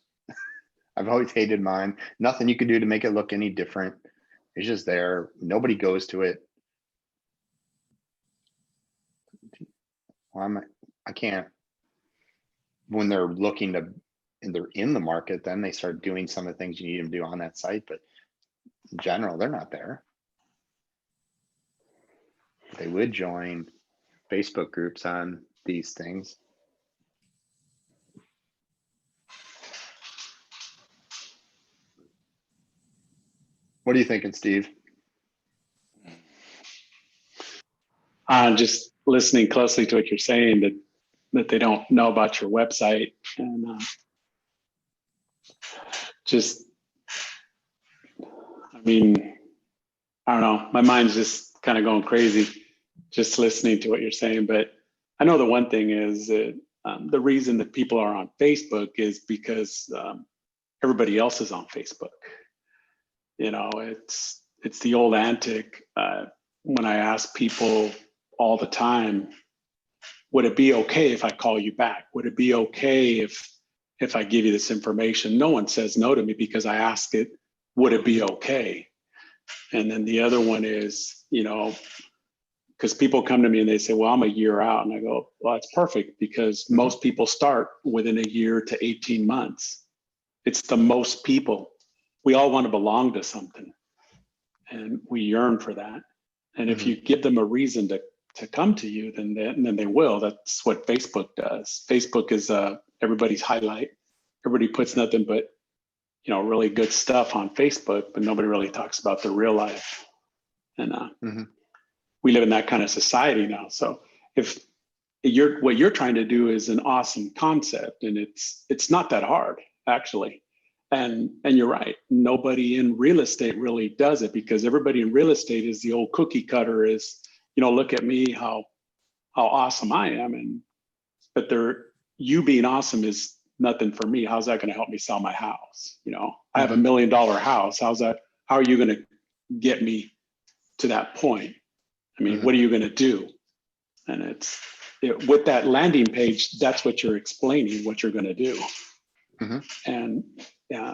I've always hated mine. Nothing you can do to make it look any different. It's just there. Nobody goes to it. I can't. When they're looking to, and they're in the market, then they start doing some of the things you need them to do on that site. But in general, they're not there. They would join Facebook groups on these things. What are you thinking, Steve? Just listening closely to what you're saying, that they don't know about your website, and I mean, I don't know, my mind's just kind of going crazy just listening to what you're saying. But I know the one thing is that the reason that people are on Facebook is because everybody else is on Facebook. You know, it's the old antic. When I ask people all the time, would it be okay if I call you back? Would it be okay if I give you this information? No one says no to me because I ask it, would it be okay? And then the other one is, you know, because people come to me and they say, well, I'm a year out. And I go, well, that's perfect, because most people start within a year to 18 months. It's the most people. We all want to belong to something, and we yearn for that. And if you give them a reason to come to you, then they will. That's what Facebook does. Facebook is everybody's highlight. Everybody puts nothing but, you know, really good stuff on Facebook, but nobody really talks about their real life. And we live in that kind of society now. So if what you're trying to do is an awesome concept, and it's not that hard, actually. And you're right. Nobody in real estate really does it, because everybody in real estate is the old cookie cutter, is, you know, look at me, how awesome I am. But you being awesome is nothing for me. How's that going to help me sell my house? You know, I have $1 million house. How are you going to get me to that point? I mean, what are you going to do? And with that landing page, that's what you're explaining, what you're going to do. Mhm. And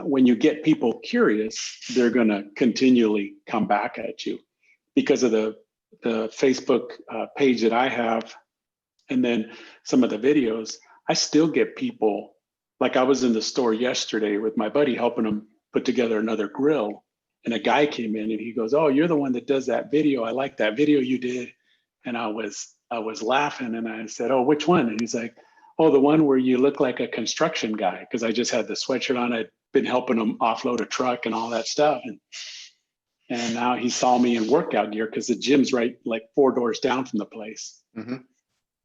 when you get people curious, they're going to continually come back at you because of the Facebook page that I have. And then some of the videos, I still get people, like I was in the store yesterday with my buddy helping him put together another grill. And a guy came in and he goes, "Oh, you're the one that does that video. I like that video you did." And I was laughing and I said, "Oh, which one?" And he's like, "Oh, the one where you look like a construction guy." Because I just had the sweatshirt on. I'd been helping him offload a truck and all that stuff. And now he saw me in workout gear because the gym's right like 4 doors down from the place. Mhm.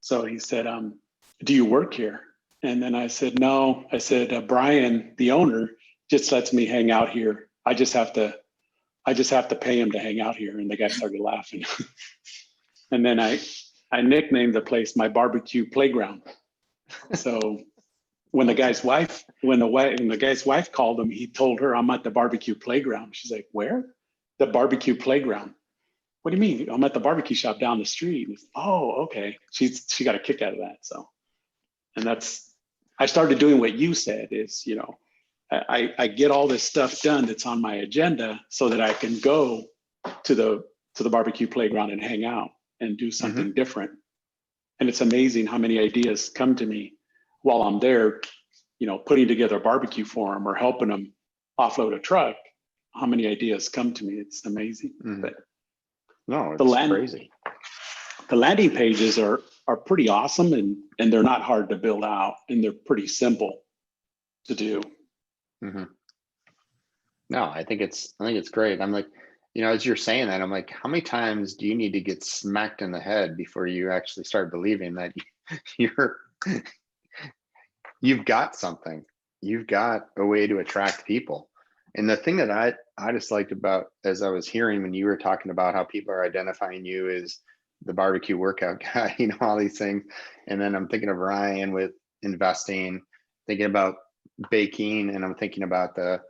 So he said, "Do you work here?" And then I said, "No." I said, "Brian, the owner, just lets me hang out here. I just have to pay him to hang out here." And the guy started laughing. And then I nicknamed the place my barbecue playground. So when the guy's wife called him, he told her, "I'm at the barbecue playground." She's like, "Where?" "The barbecue playground." "What do you mean?" "I'm at the barbecue shop down the street." "Oh, okay." She got a kick out of that. So, and I started doing what you said is, I get all this stuff done that's on my agenda so that I can go to the barbecue playground and hang out and do something different. And it's amazing how many ideas come to me while I'm there, putting together a barbecue for them or helping them offload a truck. How many ideas come to me? It's amazing. Mhm. But No, the it's crazy. the landing pages are pretty awesome and they're not hard to build out and they're pretty simple to do. Mhm. No, I think it's great. I'm like, as you're saying that, I'm like, how many times do you need to get smacked in the head before you actually start believing that you're you've got something, you've got a way to attract people. And the thing that I just liked about, as I was hearing when you were talking about how people are identifying you as the barbecue workout guy, all these things. And then I'm thinking of Ryan with investing, thinking about baking, and I'm thinking about the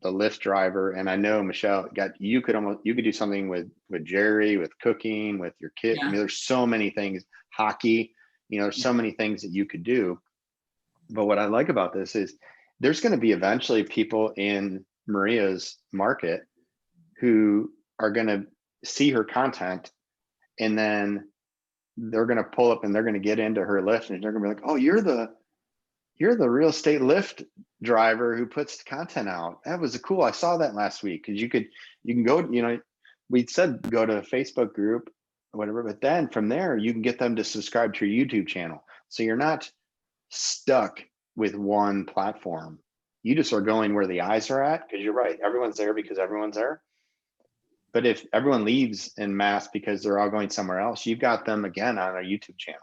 Lyft driver. And I know Michelle you could do something with Jerry, with cooking, with your kid. I Yeah. mean, there's so many things, hockey, there's so many things that you could do. But what I like about this is there's going to be eventually people in Maria's market who are going to see her content, and then they're going to pull up and they're going to get into her Lyft, and they're going to be like, "Oh, you're the real estate Lyft driver who puts content out. That was cool. I saw that last week." Because you can go, we said go to a Facebook group or whatever, but then from there you can get them to subscribe to your YouTube channel. So you're not stuck with one platform. You just are going where the eyes are at, because you're right. Everyone's there because everyone's there. But if everyone leaves en masse because they're all going somewhere else, you've got them again on a YouTube channel.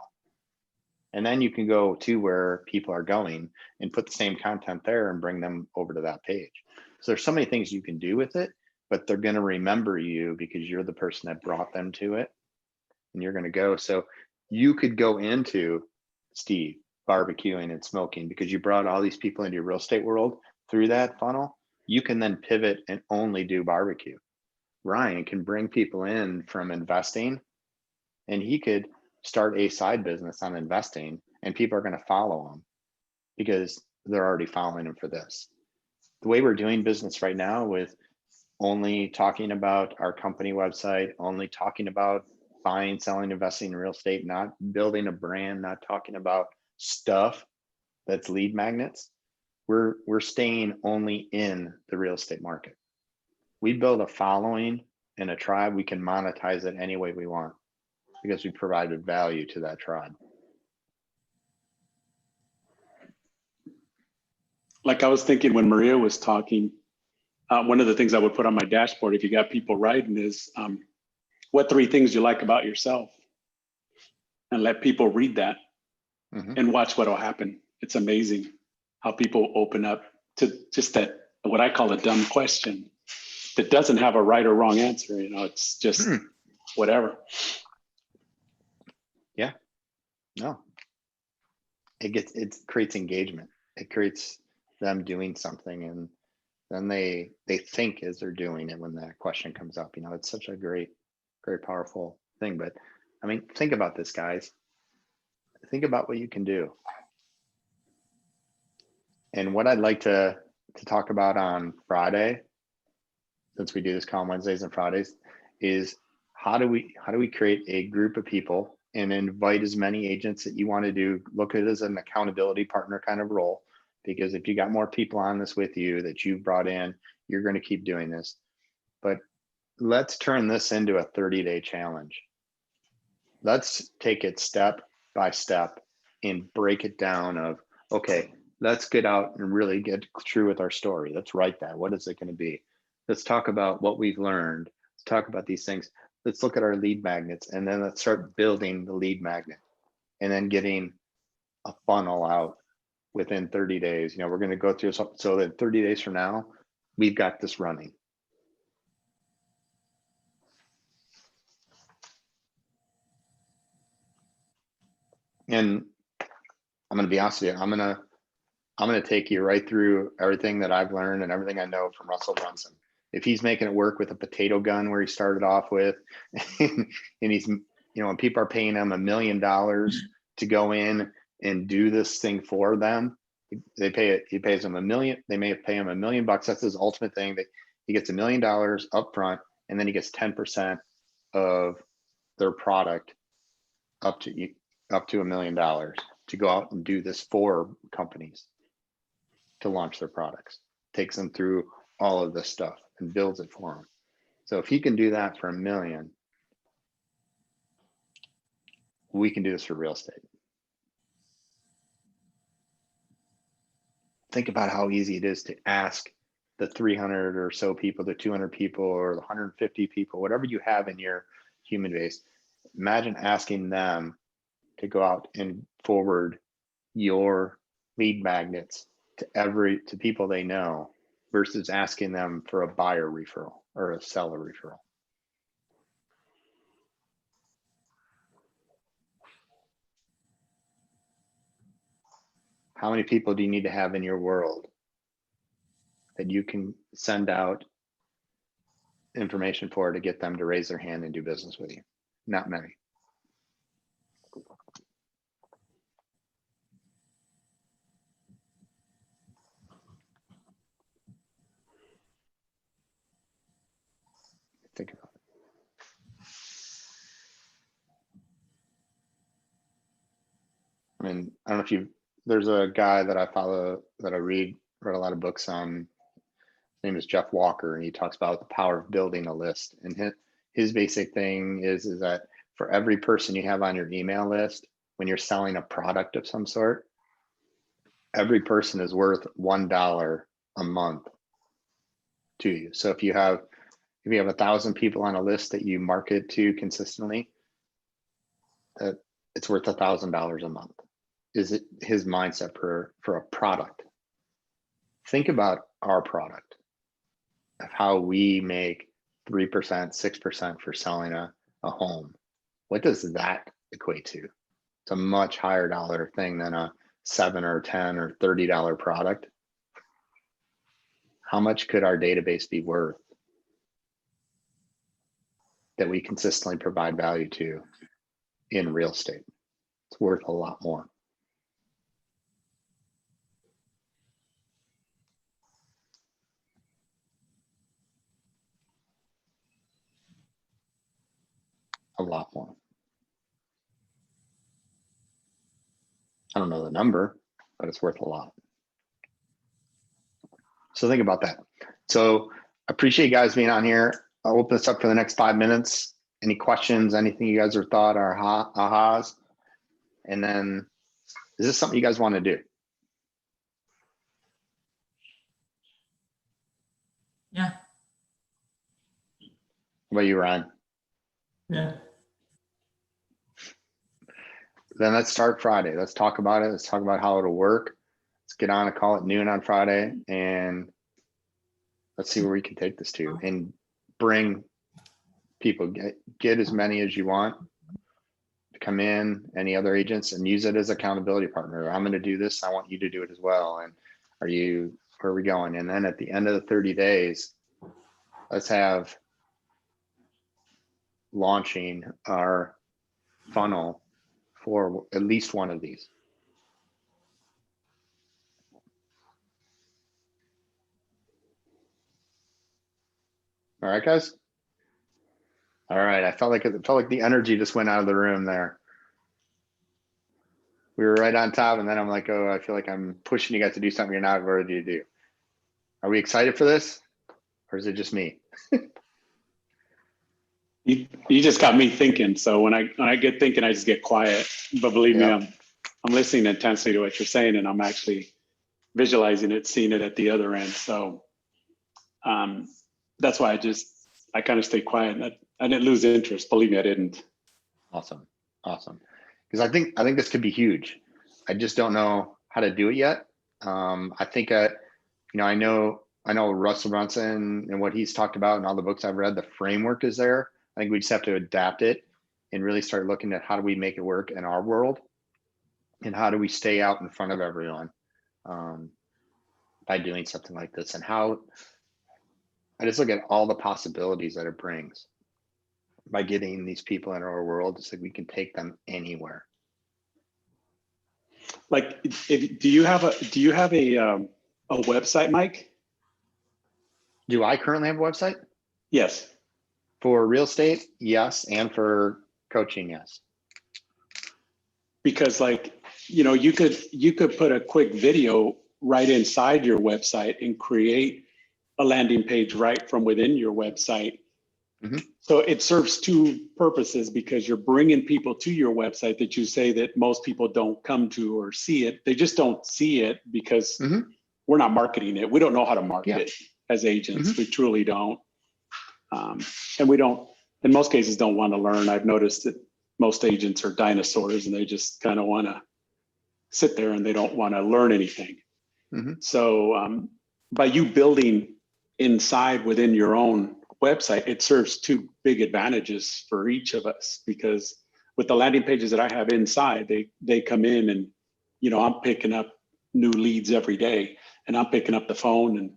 And then you can go to where people are going and put the same content there and bring them over to that page. So there's so many things you can do with it, but they're going to remember you because you're the person that brought them to it, and you're going to go. So you could go into, Steve, barbecuing and smoking because you brought all these people into your real estate world through that funnel. You can then pivot and only do barbecue. Ryan can bring people in from investing, and he could start a side business on investing, and people are going to follow him because they're already following him for this. The way we're doing business right now, with only talking about our company website, only talking about buying, selling, investing in real estate, not building a brand, not talking about stuff that's lead magnets, we're staying only in the real estate market. We build a following and a tribe. We can monetize it any way we want because we provided value to that tribe. Like I was thinking when Maria was talking, one of the things I would put on my dashboard if you got people riding is what 3 things you like about yourself, and let people read that and watch what will happen. It's amazing how people open up to just that, what I call a dumb question that doesn't have a right or wrong answer. It's just whatever. Yeah, no, it creates engagement. It creates them doing something, and then they think as they're doing it when that question comes up. It's such a great, very powerful thing. But I mean, think about this, guys. think about what you can do. And what I'd like to talk about on Friday, since we do this call on Wednesdays and Fridays, is how do we create a group of people and invite as many agents that you want to do, look at it as an accountability partner kind of role. Because if you got more people on this with you that you've brought in, you're going to keep doing this. But let's turn this into a 30-day challenge. Let's take it step by step and break it down of, okay, let's get out and really get true with our story. Let's write that. What is it going to be? Let's talk about what we've learned. Let's talk about these things. Let's look at our lead magnets, and then let's start building the lead magnet and then getting a funnel out within 30 days. You know, we're going to go through so that 30 days from now, we've got this running. And I'm going to be honest with you, I'm going to take you right through everything that I've learned and everything I know from Russell Brunson. If he's making it work with a potato gun where he started off with, and he's, you know, when people are paying him $1 million to go in and do this thing for them, he pays them $1 million. They may pay him $1 million. That's his ultimate thing. That he gets $1 million up front, and then he gets 10% of their product up to $1 million to go out and do this for companies to launch their products. Takes them through all of this stuff and builds it for them. So if he can do that for $1 million, we can do this for real estate. Think about how easy it is to ask the 300 or so people, the 200 people, or the 150 people, whatever you have in your human base. Imagine asking them to go out and forward your lead magnets to people they know versus asking them for a buyer referral or a seller referral. How many people do you need to have in your world that you can send out information for to get them to raise their hand and do business with you? Not many. Think about it. I mean, I don't know if there's a guy that I follow that I read a lot of books on. His name is Jeff Walker, and he talks about the power of building a list. And his basic thing is that for every person you have on your email list, when you're selling a product of some sort, every person is worth $1 a month to you. So if you have 1,000 people on a list that you market to consistently, it's worth $1,000 a month. Is it his mindset for a product? Think about our product, of how we make 3%, 6% for selling a home. What does that equate to? It's a much higher dollar thing than a $7 or $10 or $30 product. How much could our database be worth that we consistently provide value to in real estate? It's worth a lot more. A lot more. I don't know the number, but it's worth a lot. So think about that. So I appreciate you guys being on here. I'll open this up for the next 5 minutes. Any questions, anything you guys have thought are ahas? And then, is this something you guys want to do? Yeah. What about you, Ryan? Yeah. Then let's start Friday. Let's talk about it. Let's talk about how it'll work. Let's get on a call at noon on Friday, and let's see where we can take this to, and bring people, get as many as you want to come in, any other agents, and use it as accountability partner. I'm going to do this. I want you to do it as well. And where are we going? And then at the end of the 30 days, let's have launching our funnel for at least one of these. All right, guys. All right, it felt like the energy just went out of the room there. We were right on top, and then I'm like, oh, I feel like I'm pushing you guys to do something you're not ready to do. Are we excited for this, or is it just me? You just got me thinking. So when I get thinking, I just get quiet. But believe me, Yep. I'm listening intensely to what you're saying, and I'm actually visualizing it, seeing it at the other end. So that's why I kind of stayed quiet. I didn't lose interest. Believe me, I didn't. Awesome. Because I think this could be huge. I just don't know how to do it yet. I think I know Russell Brunson and what he's talked about and all the books I've read, the framework is there. I think we just have to adapt it and really start looking at how do we make it work in our world, and how do we stay out in front of everyone by doing something like this. And how I just look at all the possibilities that it brings by getting these people in our world. It's like we can take them anywhere. Like, do you have a website, Mike? Do I currently have a website? Yes. For real estate, yes, and for coaching, yes. Because you could put a quick video right inside your website and create a landing page right from within your website. Mm-hmm. So it serves two purposes, because you're bringing people to your website that you say that most people don't come to or see it. They just don't see it because Mm-hmm. we're not marketing it. We don't know how to market Yeah. it as agents. Mm-hmm. We truly don't. And we don't, in most cases, don't want to learn. I've noticed that most agents are dinosaurs and they just kind of want to sit there and they don't want to learn anything. Mm-hmm. So by you building inside within your own website, it serves two big advantages for each of us, because with the landing pages that I have inside, they come in and, I'm picking up new leads every day, and I'm picking up the phone and,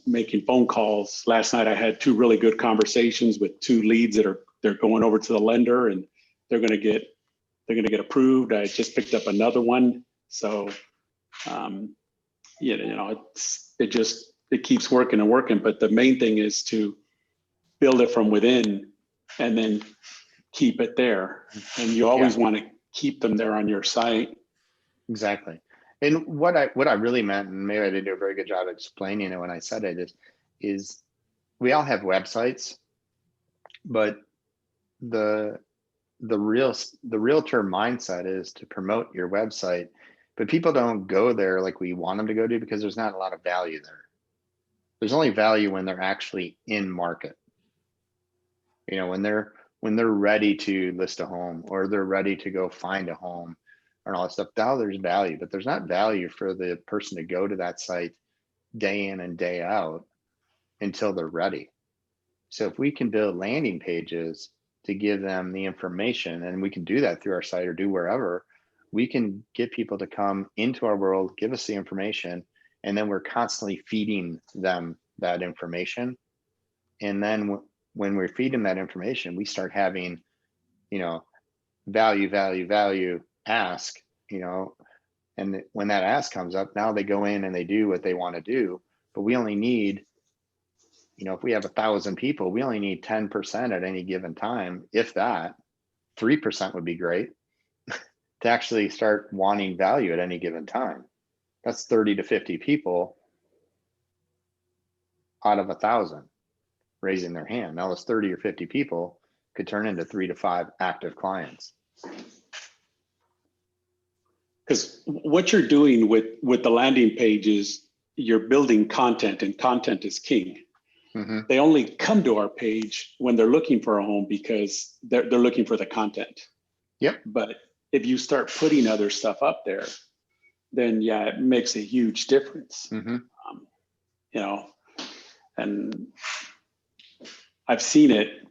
making phone calls. Last night I had two really good conversations with two leads that they're going over to the lender, and they're going to get approved. I just picked up another one. So, it keeps working and working, but the main thing is to build it from within and then keep it there. And you always want to keep them there on your site. Exactly. And what I really meant, and maybe I didn't do a very good job explaining it when I said it, is we all have websites, but the realtor mindset is to promote your website, but people don't go there like we want them to go to, because there's not a lot of value there. There's only value when they're actually in market. When they're ready to list a home, or they're ready to go find a home, and all that stuff. Now there's value, but there's not value for the person to go to that site day in and day out until they're ready. So if we can build landing pages to give them the information, and we can do that through our site or do wherever, we can get people to come into our world, give us the information, and then we're constantly feeding them that information. And then when we're feeding that information, we start having, value ask, and when that ask comes up, now they go in and they do what they want to do. But we only need, if we have 1,000 people, we only need 10% at any given time. If that, 3% would be great to actually start wanting value at any given time. That's 30 to 50 people out of 1,000 raising their hand. Now those 30 or 50 people could turn into 3 to 5 active clients. Because what you're doing with the landing page is you're building content, and content is king. Mm-hmm. They only come to our page when they're looking for a home because they're looking for the content. Yep. But if you start putting other stuff up there, then it makes a huge difference. Mm-hmm. And I've seen it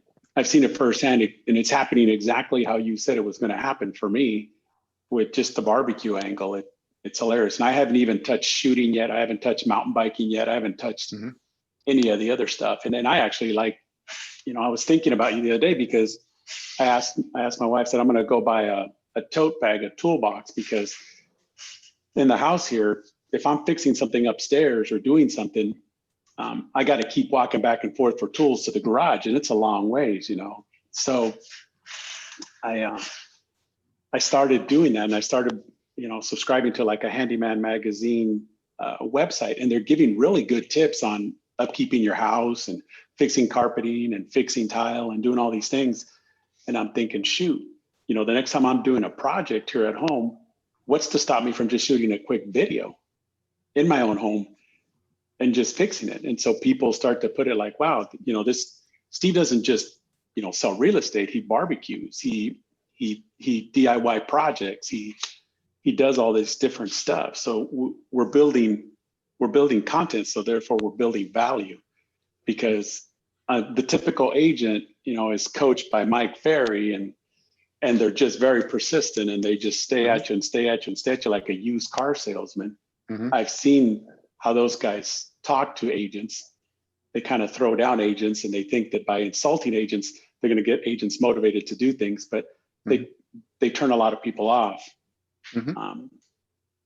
firsthand, and it's happening exactly how you said it was going to happen for me with just the barbecue angle. It's hilarious. And I haven't even touched shooting yet. I haven't touched mountain biking yet. I haven't touched any of the other stuff. And then I actually I was thinking about you the other day, because I asked my wife, said, I'm going to go buy a tote bag, a toolbox, because in the house here, if I'm fixing something upstairs or doing something, I got to keep walking back and forth for tools to the garage, and it's a long ways, So I started doing that, and I started, subscribing to like a Handyman magazine website, and they're giving really good tips on upkeeping your house and fixing carpeting and fixing tile and doing all these things. And I'm thinking, shoot, the next time I'm doing a project here at home, what's to stop me from just shooting a quick video in my own home and just fixing it? And so people start to put it like, wow, this Steve doesn't just, sell real estate. He barbecues, he DIY projects, he does all this different stuff. So we're building content. So therefore we're building value, because the typical agent, is coached by Mike Ferry, and they're just very persistent, and they just stay at you and stay at you and stay at you like a used car salesman. Mhm. I've seen how those guys talk to agents. They kind of throw down agents, and they think that by insulting agents, they're going to get agents motivated to do things, but they turn a lot of people off. Mhm.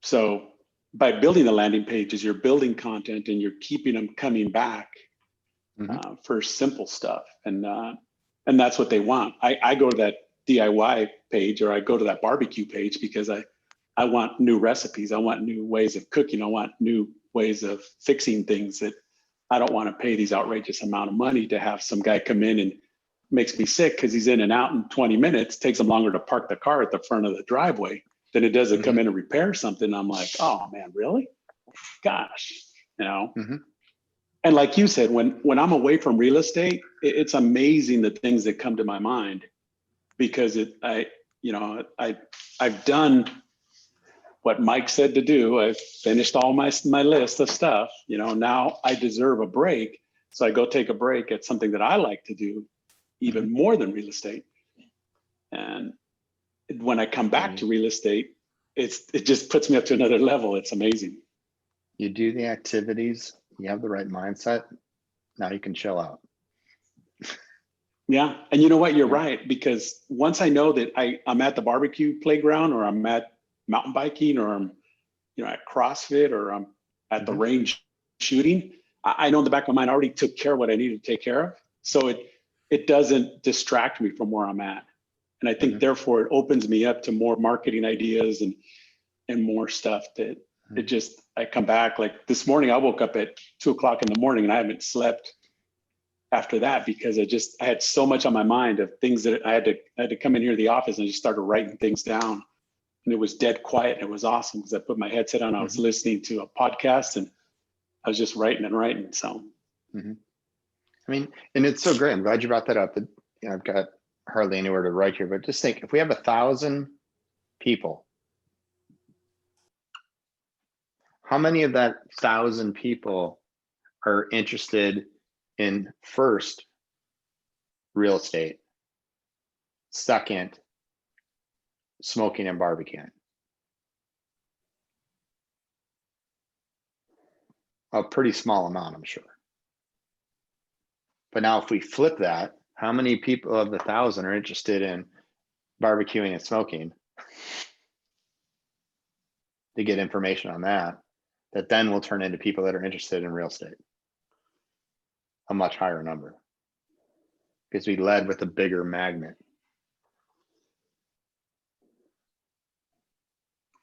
So by building the landing pages, you're building content, and you're keeping them coming back for simple stuff. And that's what they want. I go to that DIY page, or I go to that barbecue page, because I want new recipes. I want new ways of cooking. I want new ways of fixing things. That I don't want to pay these outrageous amount of money to have some guy come in and makes me sick because he's in and out in 20 minutes. Takes him longer to park the car at the front of the driveway than it does to come in and repair something. I'm like, oh man, really? Gosh, And like you said, when I'm away from real estate, it's amazing the things that come to my mind, because I've done what Mike said to do. I've finished all my list of stuff. Now I deserve a break, so I go take a break at something that I like to do, even more than real estate. And when I come back to real estate, it just puts me up to another level. It's amazing. You do the activities, you have the right mindset, now you can chill out. Yeah. And you know what? You're right. Because once I know that I'm at the barbecue playground, or I'm at mountain biking, or I'm, at CrossFit, or I'm at the range shooting, I know in the back of my mind, I already took care of what I needed to take care of. So it doesn't distract me from where I'm at. And I think therefore it opens me up to more marketing ideas and more stuff that I come back. Like this morning, I woke up at 2:00 in the morning, and I haven't slept after that, because I had so much on my mind of things that I had to come in here to the office, and I just started writing things down, and it was dead quiet. And it was awesome, because I put my headset on, I was listening to a podcast, and I was just writing and writing. So, I mean, and it's so great. I'm glad you brought that up. I've got hardly anywhere to write here, but just think, if we have 1,000 people, how many of that 1,000 people are interested in, first, real estate, second, smoking and barbecuing? A pretty small amount, I'm sure. But now if we flip that, how many people of the 1,000 are interested in barbecuing and smoking? To get information on that then will turn into people that are interested in real estate. A much higher number, because we led with a bigger magnet.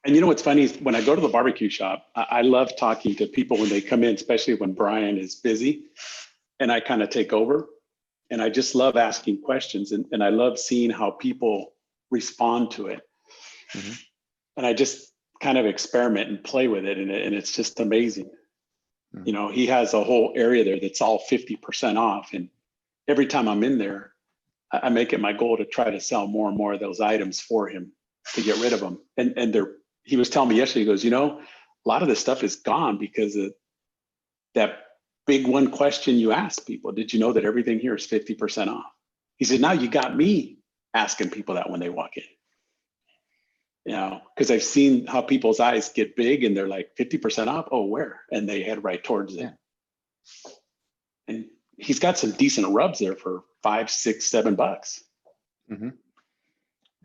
and you know what's funny is when I go to the barbecue shop, I love talking to people when they come in, especially when Brian is busy, and I kind of take over. And I just love asking questions, and I love seeing how people respond to it. And I just kind of experiment and play with it, and it's just amazing. He has a whole area there that's all 50% off, and every time I'm in there, I make it my goal to try to sell more and more of those items for him, to get rid of them. And he was telling me yesterday, he goes, a lot of this stuff is gone because of that big one question you ask people. Did you know that everything here is 50% off? He said, now you got me asking people that when they walk in. Because I've seen how people's eyes get big, and they're like, 50% off? Oh, where? And they head right towards it. And he's got some decent rubs there for $5, $6, $7. Mhm.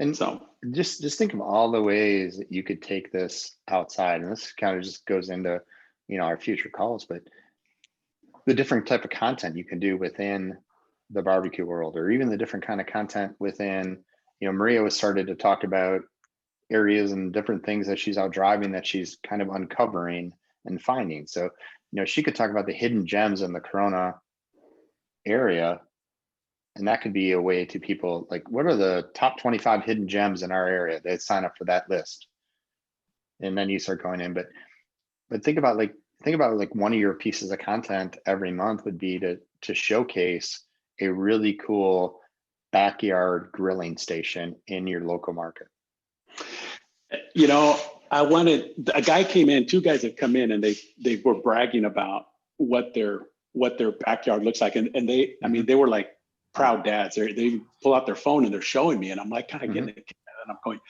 And So, just think of all the ways that you could take this outside, and this kind of just goes into, our future calls, but the different type of content you can do within the barbecue world, or even the different kind of content within, Maria was started to talk about areas and different things that she's out driving that she's kind of uncovering and finding. So, she could talk about the hidden gems in the Corona area. And that could be a way to people like, what are the top 25 hidden gems in our area? They'd sign up for that list. And then you start going in. But think about like one of your pieces of content every month would be to showcase a really cool backyard grilling station in your local market. a guy came in, two guys have come in, and they were bragging about what their backyard looks like. And they, I mean, they were like proud dads. They pull out their phone and they're showing me, and I'm like kind of getting it. And I'm going,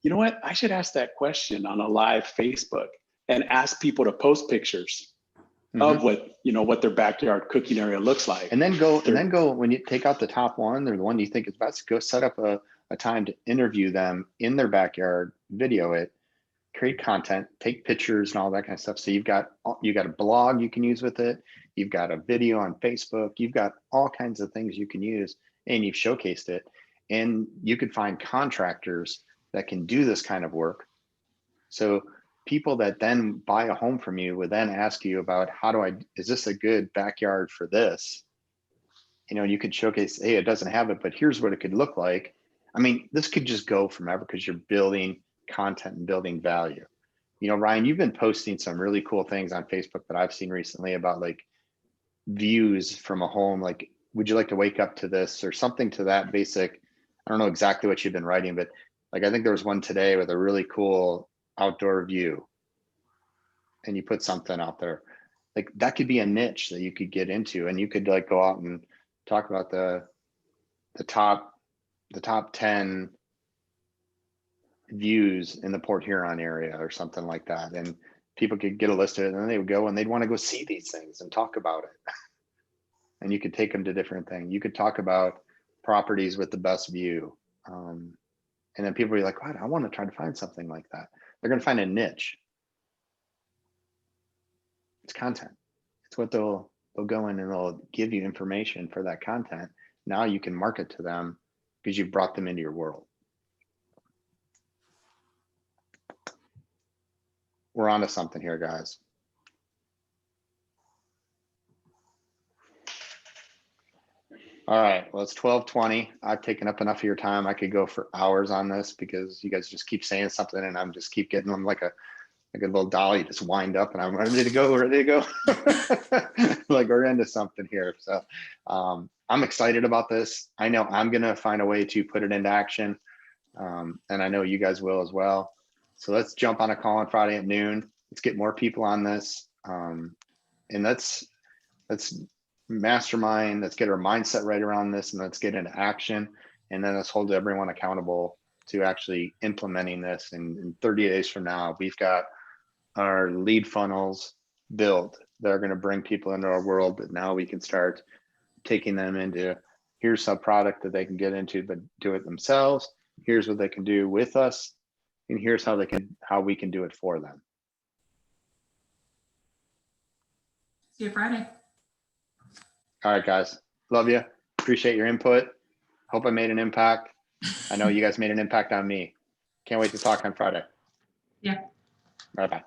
you know what? I should ask that question on a live Facebook and ask people to post pictures of what their backyard cooking area looks like. And then go when you take out the top one, or the one you think is best, go set up a time to interview them in their backyard, video it, create content, take pictures and all that kind of stuff. So you got a blog you can use with it. You've got a video on Facebook. You've got all kinds of things you can use, and you've showcased it. And you could find contractors that can do this kind of work. So people that then buy a home from you would then ask you about, is this a good backyard for this? You could showcase, hey, it doesn't have it, but here's what it could look like. I mean, this could just go forever because you're building content and building value. Ryan, you've been posting some really cool things on Facebook that I've seen recently about like views from a home. Like, would you like to wake up to this, or something to that basic? I don't know exactly what you've been writing, but like, I think there was one today with a really cool outdoor view, and you put something out there. Like, that could be a niche that you could get into, and you could like go out and talk about the top 10 views in the Port Huron area or something like that. And people could get a list of it, and then they would go and they'd want to go see these things and talk about it. And you could take them to different things. You could talk about properties with the best view. And then people are like, "What? I want to try to find something like that." They're going to find a niche. It's content. It's what they'll go in and they'll give you information for that content. Now you can market to them because you've brought them into your world. We're onto something here, guys. All right, well, it's 12:20. I've taken up enough of your time. I could go for hours on this because you guys just keep saying something, and I'm just keep getting them like a little doll. You just wind up, and I'm ready to go. Like, we're into something here. So I'm excited about this. I know I'm gonna find a way to put it into action, and I know you guys will as well. So let's jump on a call on Friday at noon. Let's get more people on this, and let's mastermind. Let's get our mindset right around this, and let's get into action. And then let's hold everyone accountable to actually implementing this. And in 30 days from now, we've got our lead funnels built. They're going to bring people into our world, but now we can start taking them into, here's some product that they can get into, but do it themselves. Here's what they can do with us. And here's how we can do it for them. See you Friday. All right, guys. Love you. Appreciate your input. Hope I made an impact. I know you guys made an impact on me. Can't wait to talk on Friday. Yeah. Bye-bye.